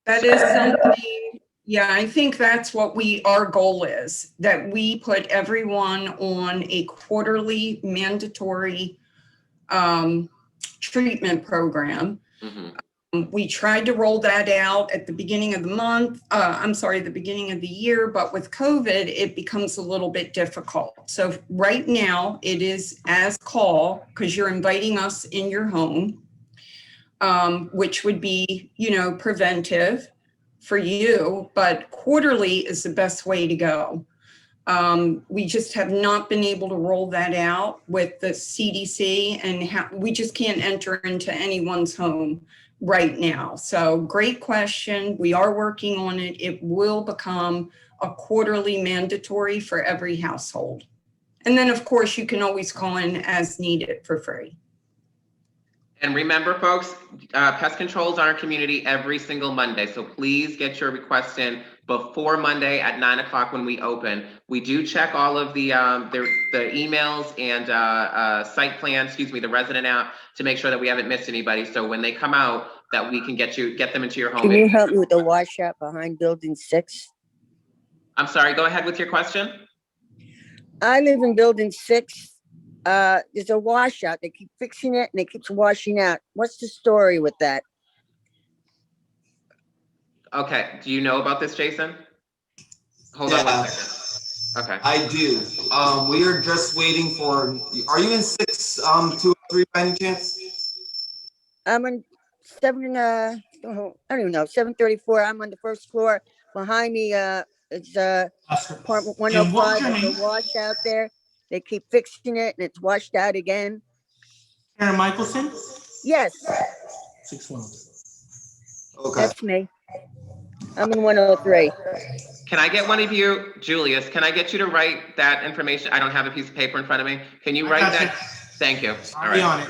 [SPEAKER 3] that is something, yeah, I think that's what our goal is, that we put everyone on a quarterly mandatory treatment program. We tried to roll that out at the beginning of the month, the beginning of the year, but with COVID, it becomes a little bit difficult. So right now it is as call, because you're inviting us in your home, which would be, preventive for you, but quarterly is the best way to go. We just have not been able to roll that out with the CDC, and we just can't enter into anyone's home right now. So great question. We are working on it. It will become a quarterly mandatory for every household. And then of course you can always call in as needed for free.
[SPEAKER 1] And remember folks, pest control is on our community every single Monday. So please get your requests in before Monday at 9 o'clock when we open. We do check all of the emails and site plan, the resident app, to make sure that we haven't missed anybody. So when they come out, that we can get them into your home.
[SPEAKER 7] Can you help me with the washout behind building 6?
[SPEAKER 1] I'm sorry, go ahead with your question.
[SPEAKER 7] I live in building 6. There's a washout. They keep fixing it and it keeps washing out. What's the story with that?
[SPEAKER 1] Okay, do you know about this, Jason? Hold on 1 second. Okay.
[SPEAKER 8] I do. We are just waiting for, are you in 6, 2, 3 by any chance?
[SPEAKER 7] I'm in 7, I don't even know, 734. I'm on the first floor. Behind me, it's apartment 105. There's a washout there. They keep fixing it and it's washed out again.
[SPEAKER 2] Karen Michelson?
[SPEAKER 7] Yes.
[SPEAKER 2] 6-1.
[SPEAKER 8] Okay.
[SPEAKER 7] That's me. I'm in 103.
[SPEAKER 1] Can I get one of you, Julius, can I get you to write that information? I don't have a piece of paper in front of me. Can you write that? Thank you. All right.
[SPEAKER 2] On it.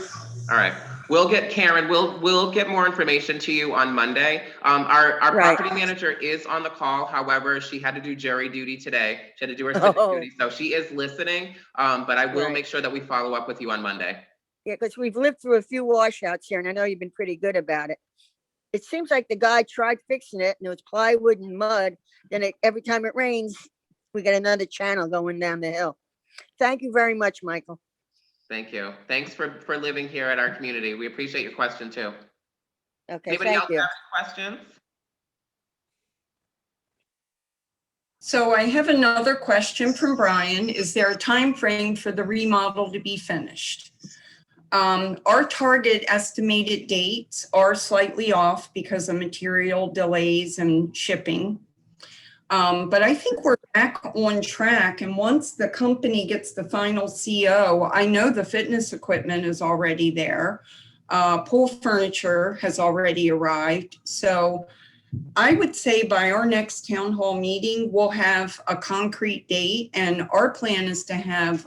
[SPEAKER 1] All right. We'll get Karen, we'll get more information to you on Monday. Our
[SPEAKER 7] Right.
[SPEAKER 1] property manager is on the call. However, she had to do jury duty today. She had to do her civic duty. So she is listening, but I will make sure that we follow up with you on Monday.
[SPEAKER 7] Yeah, because we've lived through a few washouts here and I know you've been pretty good about it. It seems like the guy tried fixing it and it was plywood and mud. Then every time it rains, we get another channel going down the hill. Thank you very much, Michael.
[SPEAKER 1] Thank you. Thanks for living here at our community. We appreciate your question too.
[SPEAKER 7] Okay,
[SPEAKER 1] Anybody
[SPEAKER 7] thank
[SPEAKER 1] else
[SPEAKER 7] you.
[SPEAKER 1] have questions?
[SPEAKER 3] So I have another question from Brian. Is there a time frame for the remodel to be finished? Our target estimated dates are slightly off because of material delays and shipping. But I think we're back on track. And once the company gets the final CO, I know the fitness equipment is already there. Pool furniture has already arrived. So I would say by our next town hall meeting, we'll have a concrete date. And our plan is to have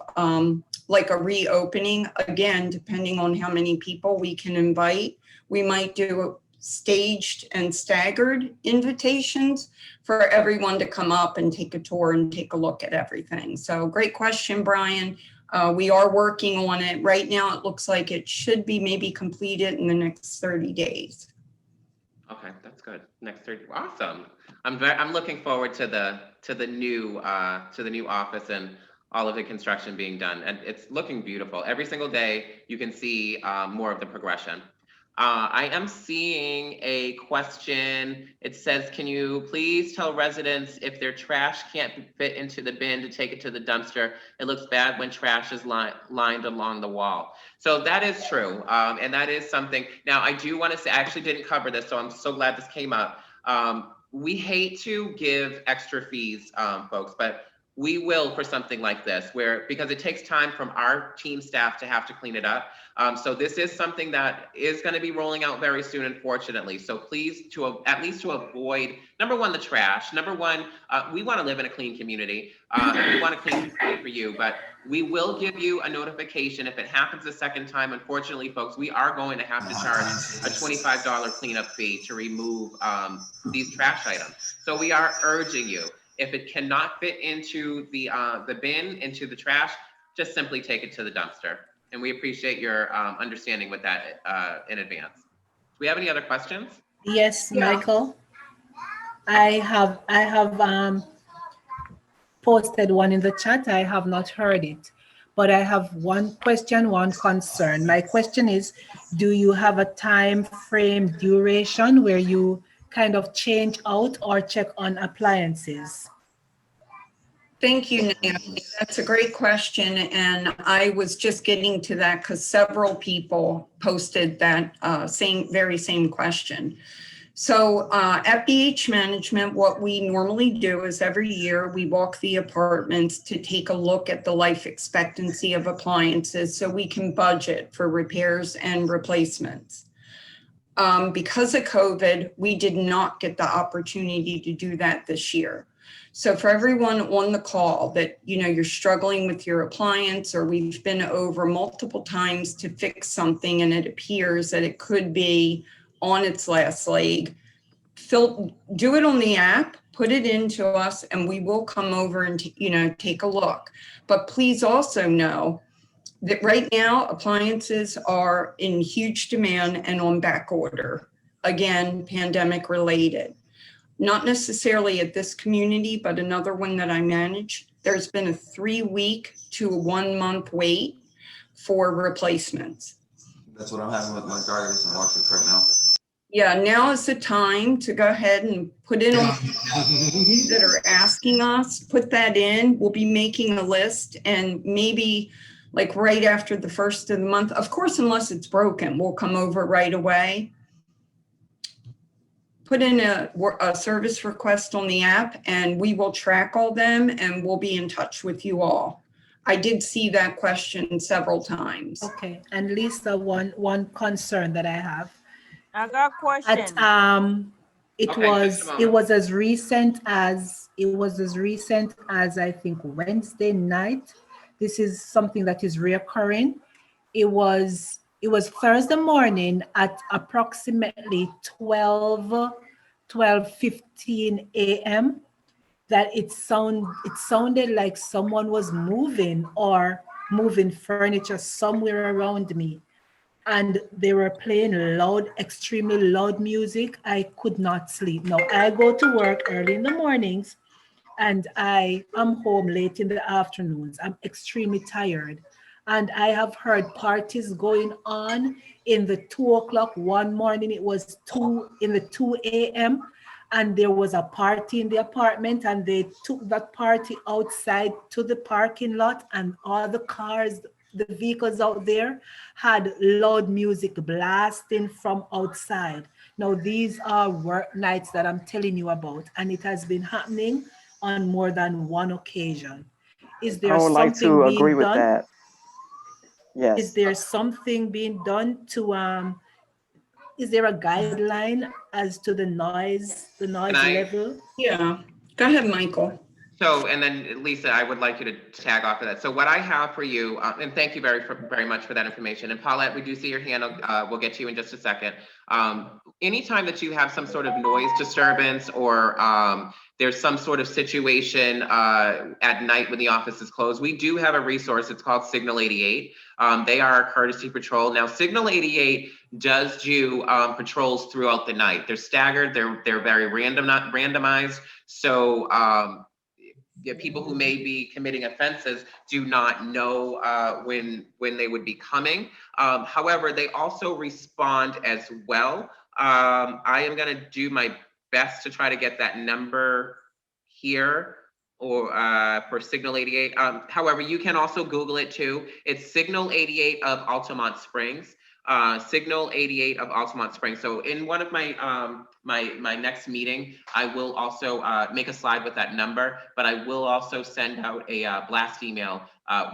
[SPEAKER 3] like a reopening, again, depending on how many people we can invite. We might do staged and staggered invitations for everyone to come up and take a tour and take a look at everything. So great question, Brian. We are working on it. Right now, it looks like it should be maybe completed in the next 30 days.
[SPEAKER 1] Okay, that's good. Next 30, awesome. I'm looking forward to the new office and all of the construction being done, and it's looking beautiful. Every single day, you can see more of the progression. I am seeing a question. It says, can you please tell residents if their trash can't fit into the bin to take it to the dumpster? It looks bad when trash is lined along the wall. So that is true. And that is something. Now, I do want to say, I actually didn't cover this, so I'm so glad this came up. We hate to give extra fees, folks, but we will for something like this, because it takes time from our team staff to have to clean it up. So this is something that is going to be rolling out very soon, unfortunately. So please, at least to avoid, number one, the trash. Number one, we want to live in a clean community. And we want a clean community for you, but we will give you a notification if it happens a second time. Unfortunately, folks, we are going to have to charge a $25 cleanup fee to remove these trash items. So we are urging you, if it cannot fit into the bin, into the trash, just simply take it to the dumpster. And we appreciate your understanding with that in advance. Do we have any other questions?
[SPEAKER 9] Yes,
[SPEAKER 3] Yeah.
[SPEAKER 9] Michael. I have posted one in the chat. I have not heard it, but I have one question, one concern. My question is, do you have a time frame duration where you kind of change out or check on appliances?
[SPEAKER 3] Thank you, Naomi. That's a great question. And I was just getting to that because several people posted that very same question. So at BH Management, what we normally do is every year we walk the apartments to take a look at the life expectancy of appliances so we can budget for repairs and replacements. Because of COVID, we did not get the opportunity to do that this year. So for everyone on the call that, you're struggling with your appliance, or we've been over multiple times to fix something and it appears that it could be on its last leg, do it on the app, put it into us, and we will come over and, take a look. But please also know that right now appliances are in huge demand and on back order. Again, pandemic related. Not necessarily at this community, but another one that I manage, there's been a 3-week to 1-month wait for replacements.
[SPEAKER 8] That's what I'm having with my dryers and washers right now.
[SPEAKER 3] Yeah, now is the time to go ahead and put in on that are asking us, put that in. We'll be making a list, and maybe like right after the first of the month, of course, unless it's broken, we'll come over right away. Put in a service request on the app, and we will track all them, and we'll be in touch with you all. I did see that question several times.
[SPEAKER 9] Okay, and Lisa, one concern that I have.
[SPEAKER 6] I got a question.
[SPEAKER 9] It was as recent as I think Wednesday night. This is something that is reoccurring. It was Thursday morning at approximately 12:15 a.m. that it sounded like someone was moving furniture somewhere around me. And they were playing extremely loud music. I could not sleep. Now, I go to work early in the mornings and I am home late in the afternoons. I'm extremely tired. And I have heard parties going on in the 2 o'clock. One morning it was 2 a.m. and there was a party in the apartment, and they took that party outside to the parking lot, and all the cars, the vehicles out there had loud music blasting from outside. Now, these are work nights that I'm telling you about, and it has been happening on more than one occasion. Is
[SPEAKER 10] I
[SPEAKER 9] there
[SPEAKER 10] would like
[SPEAKER 9] something
[SPEAKER 10] to agree
[SPEAKER 9] being
[SPEAKER 10] with
[SPEAKER 9] done?
[SPEAKER 10] that.
[SPEAKER 9] Is
[SPEAKER 10] Yes.
[SPEAKER 9] there something being done to, is there a guideline as to the noise
[SPEAKER 1] Can I?
[SPEAKER 9] level?
[SPEAKER 3] Yeah, go ahead, Michael.
[SPEAKER 1] So, and then Lisa, I would like you to tag off of that. So what I have for you, and thank you very much for that information. And Paulette, we do see your hand. We'll get to you in just a second. Anytime that you have some sort of noise disturbance or there's some sort of situation at night when the office is closed, we do have a resource. It's called Signal 88. They are a courtesy patrol. Now, Signal 88 does do patrols throughout the night. They're staggered. They're very randomized. So people who may be committing offenses do not know when they would be coming. However, they also respond as well. I am going to do my best to try to get that number here or for Signal 88. However, you can also Google it too. It's Signal 88 of Altamont Springs. Signal 88 of Altamont Springs. So in one of my my next meeting, I will also make a slide with that number, but I will also send out a blast email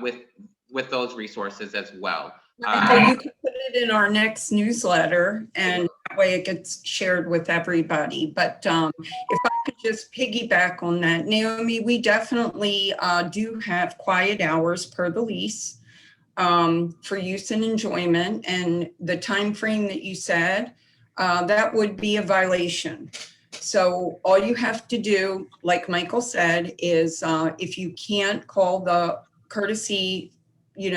[SPEAKER 1] with those resources as well.
[SPEAKER 3] Michael, you can put it in our next newsletter, and that way it gets shared with everybody. But if I could just piggyback on that, Naomi, we definitely do have quiet hours per the lease for use and enjoyment. And the time frame that you said, that would be a violation. So all you have to do, like Michael said, is if you can't call the courtesy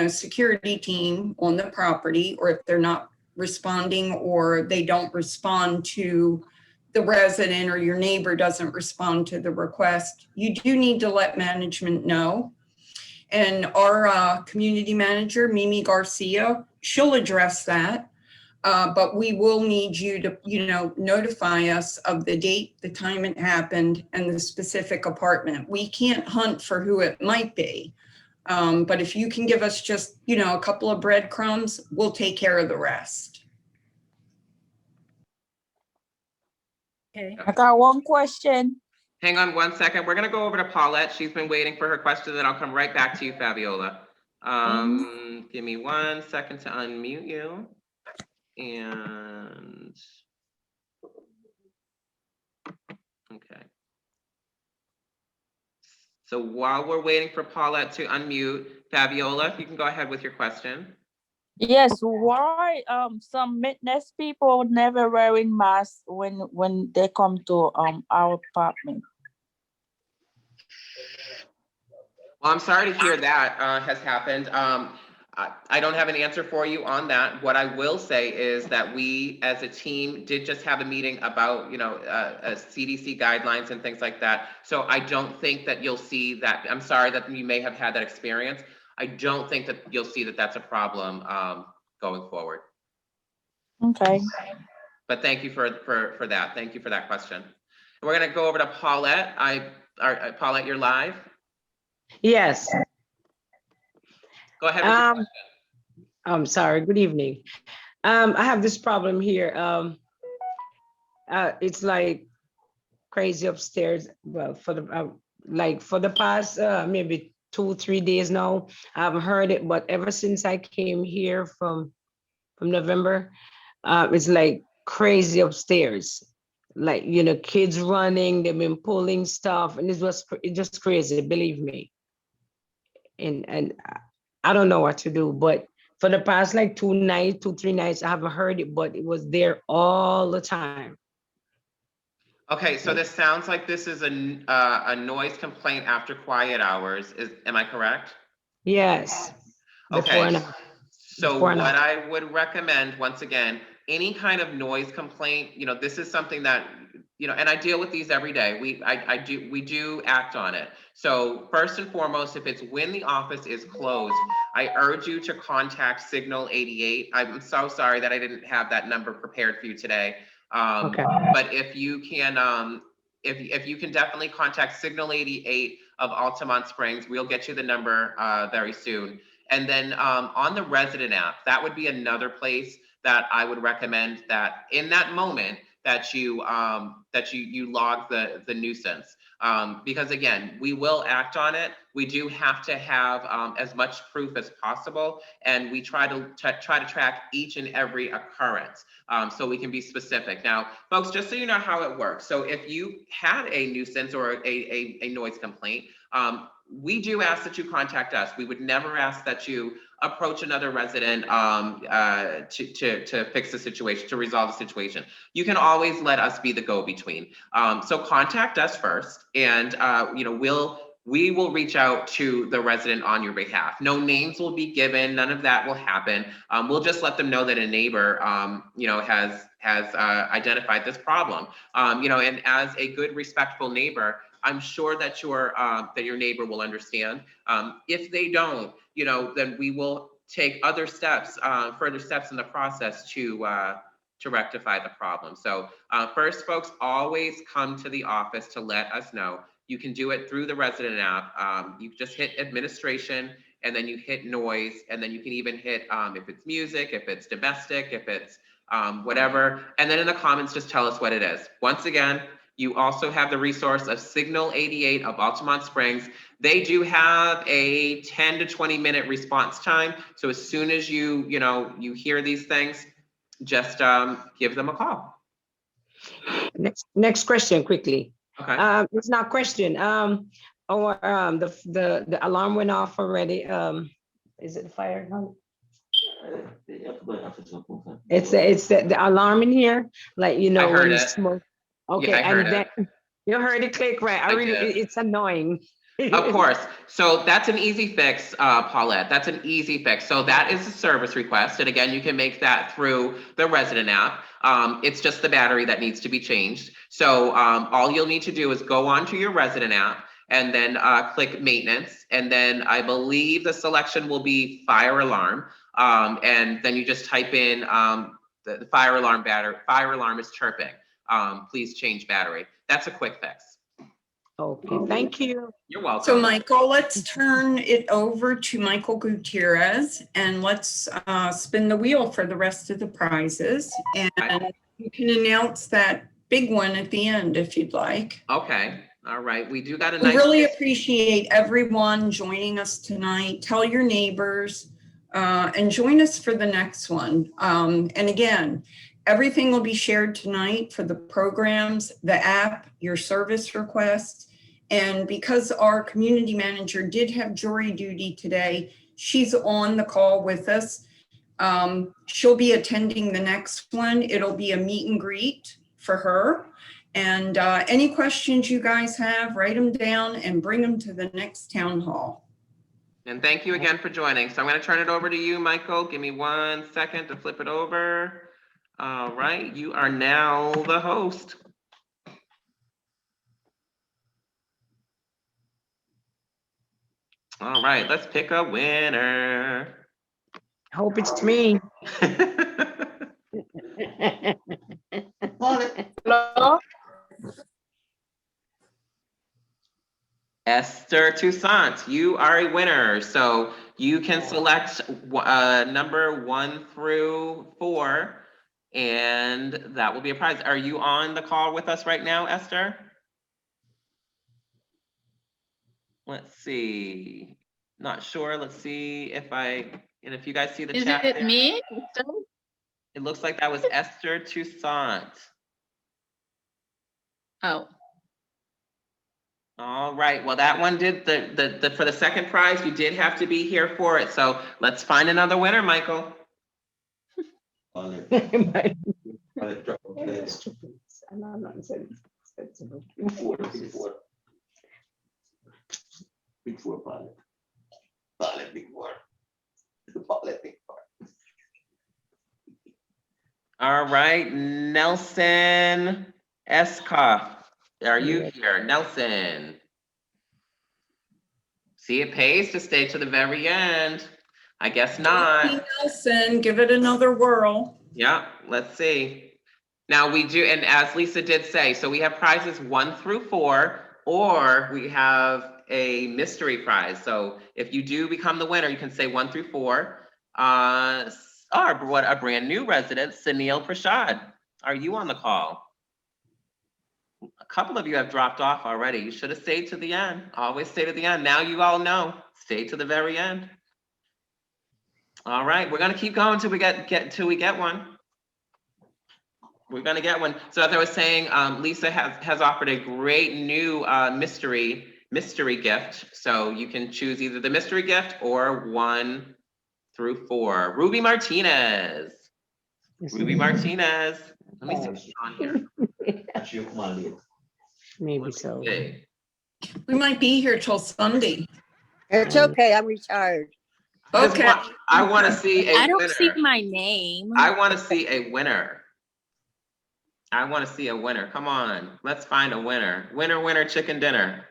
[SPEAKER 3] security team on the property, or if they're not responding or they don't respond to the resident or your neighbor doesn't respond to the request, you do need to let management know. And our community manager, Mimi Garcia, she'll address that. But we will need you to, notify us of the date, the time it happened, and the specific apartment. We can't hunt for who it might be. But if you can give us just, a couple of breadcrumbs, we'll take care of the rest.
[SPEAKER 9] Okay.
[SPEAKER 6] I got one question.
[SPEAKER 1] Hang on one second. We're going to go over to Paulette. She's been waiting for her question, then I'll come right back to you, Fabiola. Give me 1 second to unmute you. And okay. So while we're waiting for Paulette to unmute, Fabiola, if you can go ahead with your question.
[SPEAKER 6] Yes, why some Midwest people never wearing masks when they come to our apartment?
[SPEAKER 1] Well, I'm sorry to hear that has happened. I don't have an answer for you on that. What I will say is that we, as a team, did just have a meeting about, CDC guidelines and things like that. So I don't think that you'll see that. I'm sorry that you may have had that experience. I don't think that you'll see that that's a problem going forward.
[SPEAKER 6] Okay.
[SPEAKER 1] But thank you for that. Thank you for that question. We're going to go over to Paulette. Paulette, you're live.
[SPEAKER 11] Yes.
[SPEAKER 1] Go ahead with your question.
[SPEAKER 11] I'm sorry. Good evening. I have this problem here. It's like crazy upstairs. Well, for the past maybe 2-3 days now, I haven't heard it. But ever since I came here from November, it's like crazy upstairs. Like kids running. They've been pulling stuff, and it's just crazy. Believe me. And I don't know what to do, but for the past like 2-3 nights, I haven't heard it, but it was there all the time.
[SPEAKER 1] Okay, so this sounds like this is a noise complaint after quiet hours. Am I correct?
[SPEAKER 11] Yes.
[SPEAKER 1] Okay. So what I would recommend, once again, any kind of noise complaint, this is something that, and I deal with these every day. We do act on it. So first and foremost, if it's when the office is closed, I urge you to contact Signal 88. I'm so sorry that I didn't have that number prepared for you today.
[SPEAKER 11] Okay.
[SPEAKER 1] But if you can, if you can definitely contact Signal 88 of Altamont Springs, we'll get you the number very soon. And then on the resident app, that would be another place that I would recommend that in that moment that you log the nuisance. Because again, we will act on it. We do have to have as much proof as possible, and we try to track each and every occurrence so we can be specific. Now, folks, just so you know how it works. So if you had a nuisance or a noise complaint, we do ask that you contact us. We would never ask that you approach another resident to fix the situation, to resolve the situation. You can always let us be the go-between. So contact us first, and we will reach out to the resident on your behalf. No names will be given. None of that will happen. We'll just let them know that a neighbor, has identified this problem. And as a good, respectful neighbor, I'm sure that your neighbor will understand. If they don't, then we will take other steps, further steps in the process to rectify the problem. So first, folks, always come to the office to let us know. You can do it through the resident app. You just hit administration, and then you hit noise, and then you can even hit if it's music, if it's domestic, if it's whatever. And then in the comments, just tell us what it is. Once again, you also have the resource of Signal 88 of Altamont Springs. They do have a 10 to 20 minute response time. So as soon as you hear these things, just give them a call.
[SPEAKER 11] Next question quickly.
[SPEAKER 1] Okay.
[SPEAKER 11] It's not a question. The alarm went off already. Is it fire? It's the alarm in here, like
[SPEAKER 1] I heard
[SPEAKER 11] when you
[SPEAKER 1] it.
[SPEAKER 11] smoke. Okay,
[SPEAKER 1] Yeah, I heard
[SPEAKER 11] and then you heard it click, right?
[SPEAKER 1] I did.
[SPEAKER 11] It's annoying.
[SPEAKER 1] Of course. So that's an easy fix, Paulette. That's an easy fix. So that is a service request. And again, you can make that through the resident app. It's just the battery that needs to be changed. So all you'll need to do is go onto your resident app and then click maintenance. And then I believe the selection will be fire alarm. And then you just type in the fire alarm battery. Fire alarm is chirping. Please change battery. That's a quick fix.
[SPEAKER 11] Okay, thank you.
[SPEAKER 1] You're welcome.
[SPEAKER 3] So Michael, let's turn it over to Michael Gutierrez, and let's spin the wheel for the rest of the prizes. And you can announce that big one at the end if you'd like.
[SPEAKER 1] Okay. All right. We do got a
[SPEAKER 3] We
[SPEAKER 1] nice.
[SPEAKER 3] really appreciate everyone joining us tonight. Tell your neighbors and join us for the next one. And again, everything will be shared tonight for the programs, the app, your service requests. And because our community manager did have jury duty today, she's on the call with us. She'll be attending the next one. It'll be a meet and greet for her. And any questions you guys have, write them down and bring them to the next town hall.
[SPEAKER 1] And thank you again for joining. So I'm going to turn it over to you, Michael. Give me 1 second to flip it over. All right, you are now the host. All right, let's pick a winner.
[SPEAKER 11] Hope it's me.
[SPEAKER 6] Hello?
[SPEAKER 1] Esther Toussaint, you are a winner. So you can select number 1 through 4, and that will be a prize. Are you on the call with us right now, Esther? Let's see. Not sure. Let's see if if you guys see the chat.
[SPEAKER 6] Is it
[SPEAKER 1] there.
[SPEAKER 6] me?
[SPEAKER 1] It looks like that was Esther Toussaint.
[SPEAKER 6] Oh.
[SPEAKER 1] All right. Well, that one did for the second prize. You did have to be here for it. So let's find another winner, Michael.
[SPEAKER 10] Big four pilot. Pilot big four. The pilot big four.
[SPEAKER 1] All right, Nelson Escoff. Are you here, Nelson? See, it pays to stay to the very end. I guess not.
[SPEAKER 3] Nelson, give it another whirl.
[SPEAKER 1] Yeah, let's see. Now we do, and as Lisa did say, so we have prizes 1 through 4, or we have a mystery prize. So if you do become the winner, you can say 1 through 4. What a brand new resident, Sunil Prashad. Are you on the call? A couple of you have dropped off already. You should have stayed to the end. Always stay to the end. Now you all know. Stay to the very end. All right, we're gonna keep going till we get one. We're gonna get one. So as I was saying, Lisa has offered a great new mystery gift. So you can choose either the mystery gift or 1 through 4. Ruby Martinez. Ruby Martinez. Let me see what's on here.
[SPEAKER 11] Maybe so.
[SPEAKER 1] Okay.
[SPEAKER 3] We might be here till Sunday.
[SPEAKER 7] It's okay, I'm retired.
[SPEAKER 3] Okay.
[SPEAKER 1] I want to see a winner.
[SPEAKER 6] I don't see my name.
[SPEAKER 1] I want to see a winner. I want to see a winner. Come on, let's find a winner. Winner, winner, chicken dinner.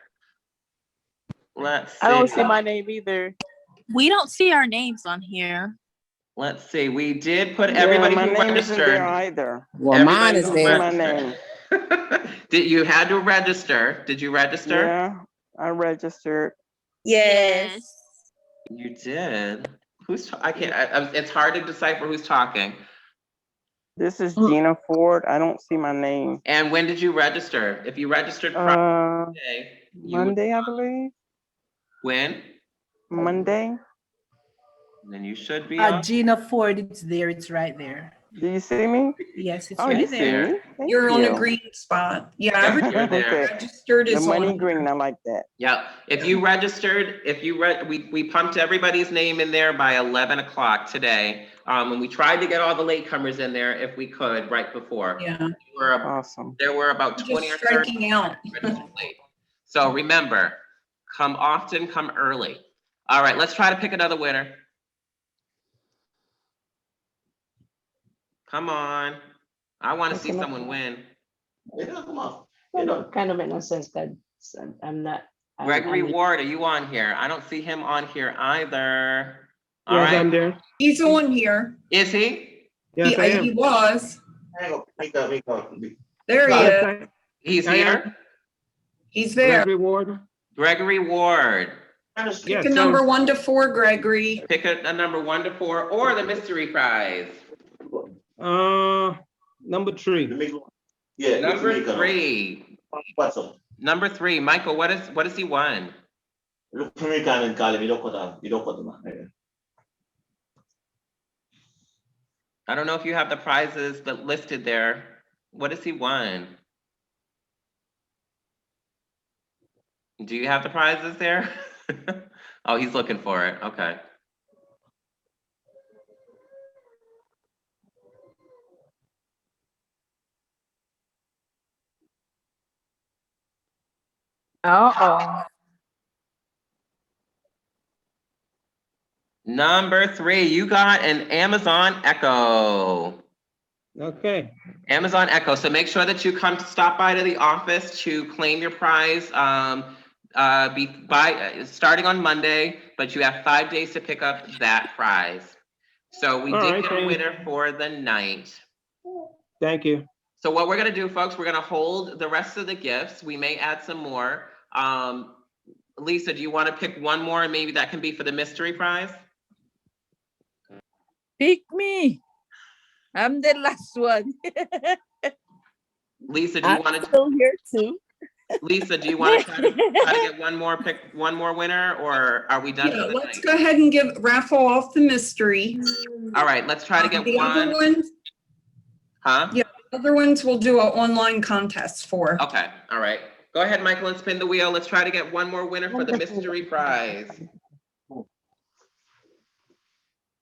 [SPEAKER 1] Let's see.
[SPEAKER 12] I don't see my name either.
[SPEAKER 6] We don't see our names on here.
[SPEAKER 1] Let's see. We did put everybody
[SPEAKER 12] my
[SPEAKER 1] who
[SPEAKER 12] name isn't
[SPEAKER 1] registered.
[SPEAKER 12] there either.
[SPEAKER 13] Well, mine is there.
[SPEAKER 12] My name.
[SPEAKER 1] Did you had to register? Did you register?
[SPEAKER 12] Yeah, I registered.
[SPEAKER 6] Yes.
[SPEAKER 1] You did. Who's? I can't. It's hard to decipher who's talking.
[SPEAKER 12] This is Gina Ford. I don't see my name.
[SPEAKER 1] And when did you register? If you registered Friday,
[SPEAKER 12] Monday, I believe.
[SPEAKER 1] When?
[SPEAKER 12] Monday.
[SPEAKER 1] Then you should be on.
[SPEAKER 9] Gina Ford, it's there. It's right there.
[SPEAKER 12] Do you see me?
[SPEAKER 9] Yes, it's
[SPEAKER 12] Oh,
[SPEAKER 9] right
[SPEAKER 12] you see
[SPEAKER 9] there.
[SPEAKER 12] me? Thank
[SPEAKER 3] You're on
[SPEAKER 12] you.
[SPEAKER 3] a green spot. Yeah, I
[SPEAKER 1] You're there.
[SPEAKER 3] registered
[SPEAKER 12] The
[SPEAKER 3] as
[SPEAKER 12] money
[SPEAKER 3] on.
[SPEAKER 12] green, I like that.
[SPEAKER 1] Yeah, if you registered, we pumped everybody's name in there by 11 o'clock today. And we tried to get all the latecomers in there if we could right before.
[SPEAKER 3] Yeah.
[SPEAKER 12] Awesome.
[SPEAKER 1] There were about 20 or
[SPEAKER 3] Just
[SPEAKER 1] 30
[SPEAKER 3] striking out.
[SPEAKER 1] late. So remember, come often, come early. All right, let's try to pick another winner. Come on. I want to see someone win.
[SPEAKER 11] Kind of make no sense that I'm not.
[SPEAKER 1] Gregory Ward, are you on here? I don't see him on here either. All
[SPEAKER 12] Yes,
[SPEAKER 1] right.
[SPEAKER 12] I'm there.
[SPEAKER 3] He's on here.
[SPEAKER 1] Is he?
[SPEAKER 12] Yes, I
[SPEAKER 3] He
[SPEAKER 12] am.
[SPEAKER 3] was. There he is.
[SPEAKER 1] He's here?
[SPEAKER 3] He's there.
[SPEAKER 12] Gregory Ward.
[SPEAKER 1] Gregory Ward.
[SPEAKER 3] Pick a number 1 to 4, Gregory.
[SPEAKER 1] Pick a number 1 to 4 or the mystery prize.
[SPEAKER 12] Number 3.
[SPEAKER 10] Yeah.
[SPEAKER 1] Number 3.
[SPEAKER 10] What's up?
[SPEAKER 1] Number 3. Michael, what does he want?
[SPEAKER 10] Look for me, can call him. You don't cut him.
[SPEAKER 1] I don't know if you have the prizes that listed there. What does he want? Do you have the prizes there? Oh, he's looking for it. Okay.
[SPEAKER 6] Uh-oh.
[SPEAKER 1] Number 3, you got an Amazon Echo.
[SPEAKER 12] Okay.
[SPEAKER 1] Amazon Echo. So make sure that you stop by to the office to claim your prize. Starting on Monday, but you have 5 days to pick up that prize. So we did get a winner for the night.
[SPEAKER 12] Thank you.
[SPEAKER 1] So what we're gonna do, folks, we're gonna hold the rest of the gifts. We may add some more. Lisa, do you want to pick one more and maybe that can be for the mystery prize?
[SPEAKER 6] Pick me. I'm the last one.
[SPEAKER 1] Lisa, do you want to?
[SPEAKER 6] Still here too.
[SPEAKER 1] Lisa, do you want to try to get pick one more winner, or are we done?
[SPEAKER 3] Yeah,
[SPEAKER 1] for the
[SPEAKER 3] let's
[SPEAKER 1] night?
[SPEAKER 3] go ahead and raffle off the mystery.
[SPEAKER 1] All right, let's try to get
[SPEAKER 3] The
[SPEAKER 1] one.
[SPEAKER 3] other ones,
[SPEAKER 1] Huh?
[SPEAKER 3] yeah, the other ones we'll do an online contest for.
[SPEAKER 1] Okay, all right. Go ahead, Michael, and spin the wheel. Let's try to get one more winner for the mystery prize.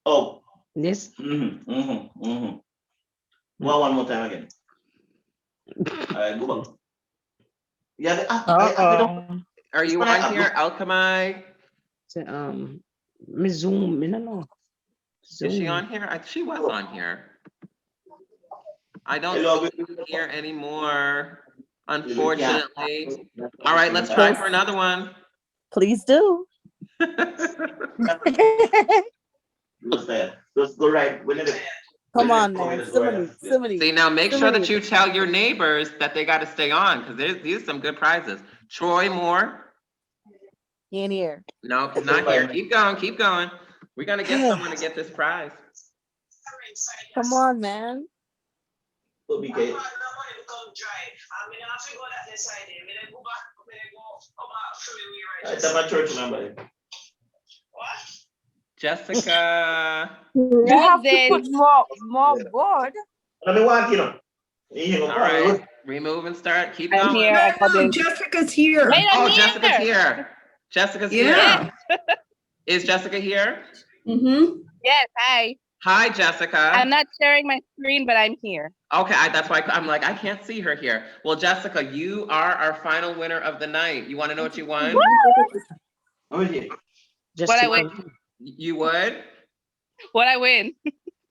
[SPEAKER 10] Oh.
[SPEAKER 11] This.
[SPEAKER 10] One more time again. Go back. Yeah.
[SPEAKER 1] Are you on here, Alchemy?
[SPEAKER 11] Me Zoom. I don't know.
[SPEAKER 1] Is she on here? She was on here. I don't see her here anymore, unfortunately. All right, let's try for another one.
[SPEAKER 6] Please do.
[SPEAKER 10] Just go right.
[SPEAKER 6] Come on, man. Somebody.
[SPEAKER 1] See, now make sure that you tell your neighbors that they got to stay on, because these are some good prizes. Troy Moore.
[SPEAKER 6] He ain't here.
[SPEAKER 1] No, he's not here. Keep going, keep going. We're gonna get someone to get this prize.
[SPEAKER 6] Come on, man.
[SPEAKER 10] It's a church member.
[SPEAKER 1] Jessica.
[SPEAKER 6] You have to put more board.
[SPEAKER 10] Let me want, you know.
[SPEAKER 1] All right. Remove and start. Keep
[SPEAKER 13] I'm
[SPEAKER 1] going.
[SPEAKER 13] here. I
[SPEAKER 3] No,
[SPEAKER 13] called in.
[SPEAKER 3] Jessica's here.
[SPEAKER 13] Wait, I'm
[SPEAKER 1] Oh,
[SPEAKER 13] here.
[SPEAKER 1] Jessica's here. Jessica's
[SPEAKER 3] Yeah.
[SPEAKER 1] here. Is Jessica here?
[SPEAKER 3] Mm-hmm.
[SPEAKER 13] Yes, hi.
[SPEAKER 1] Hi, Jessica.
[SPEAKER 13] I'm not sharing my screen, but I'm here.
[SPEAKER 1] Okay, that's why I'm like, I can't see her here. Well, Jessica, you are our final winner of the night. You want to know what you won?
[SPEAKER 10] Oh, yeah.
[SPEAKER 13] What I win?
[SPEAKER 1] You would?
[SPEAKER 13] What I win?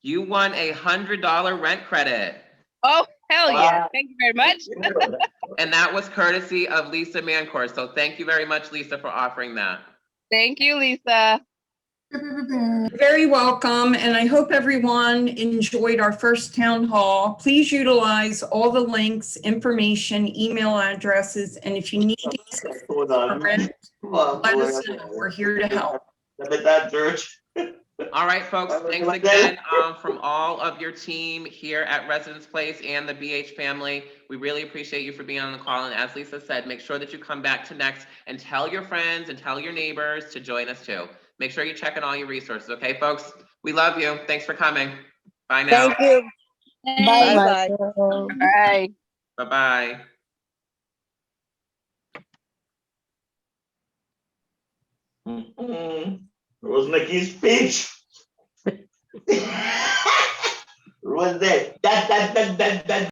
[SPEAKER 1] You won a $100 rent credit.
[SPEAKER 13] Oh, hell yeah.
[SPEAKER 10] Wow.
[SPEAKER 13] Thank you very much.
[SPEAKER 1] And that was courtesy of Lisa Mancourt. So thank you very much, Lisa, for offering that.
[SPEAKER 13] Thank you, Lisa.
[SPEAKER 3] Very welcome, and I hope everyone enjoyed our first town hall. Please utilize all the links, information, email addresses, and if you need to get
[SPEAKER 10] Hold on.
[SPEAKER 3] rent, let us know. We're here to help.
[SPEAKER 10] That church.
[SPEAKER 1] All right, folks, thanks again from all of your team here at Residence Place and the BH family. We really appreciate you for being on the call. And as Lisa said, make sure that you come back to next and tell your friends and tell your neighbors to join us too. Make sure you check on all your resources, okay, folks? We love you. Thanks for coming. Bye now.
[SPEAKER 7] Thank you.
[SPEAKER 13] Bye.
[SPEAKER 7] Bye-bye.
[SPEAKER 13] Bye.
[SPEAKER 1] Bye-bye.
[SPEAKER 10] Where's Nikki's speech? What's that? That.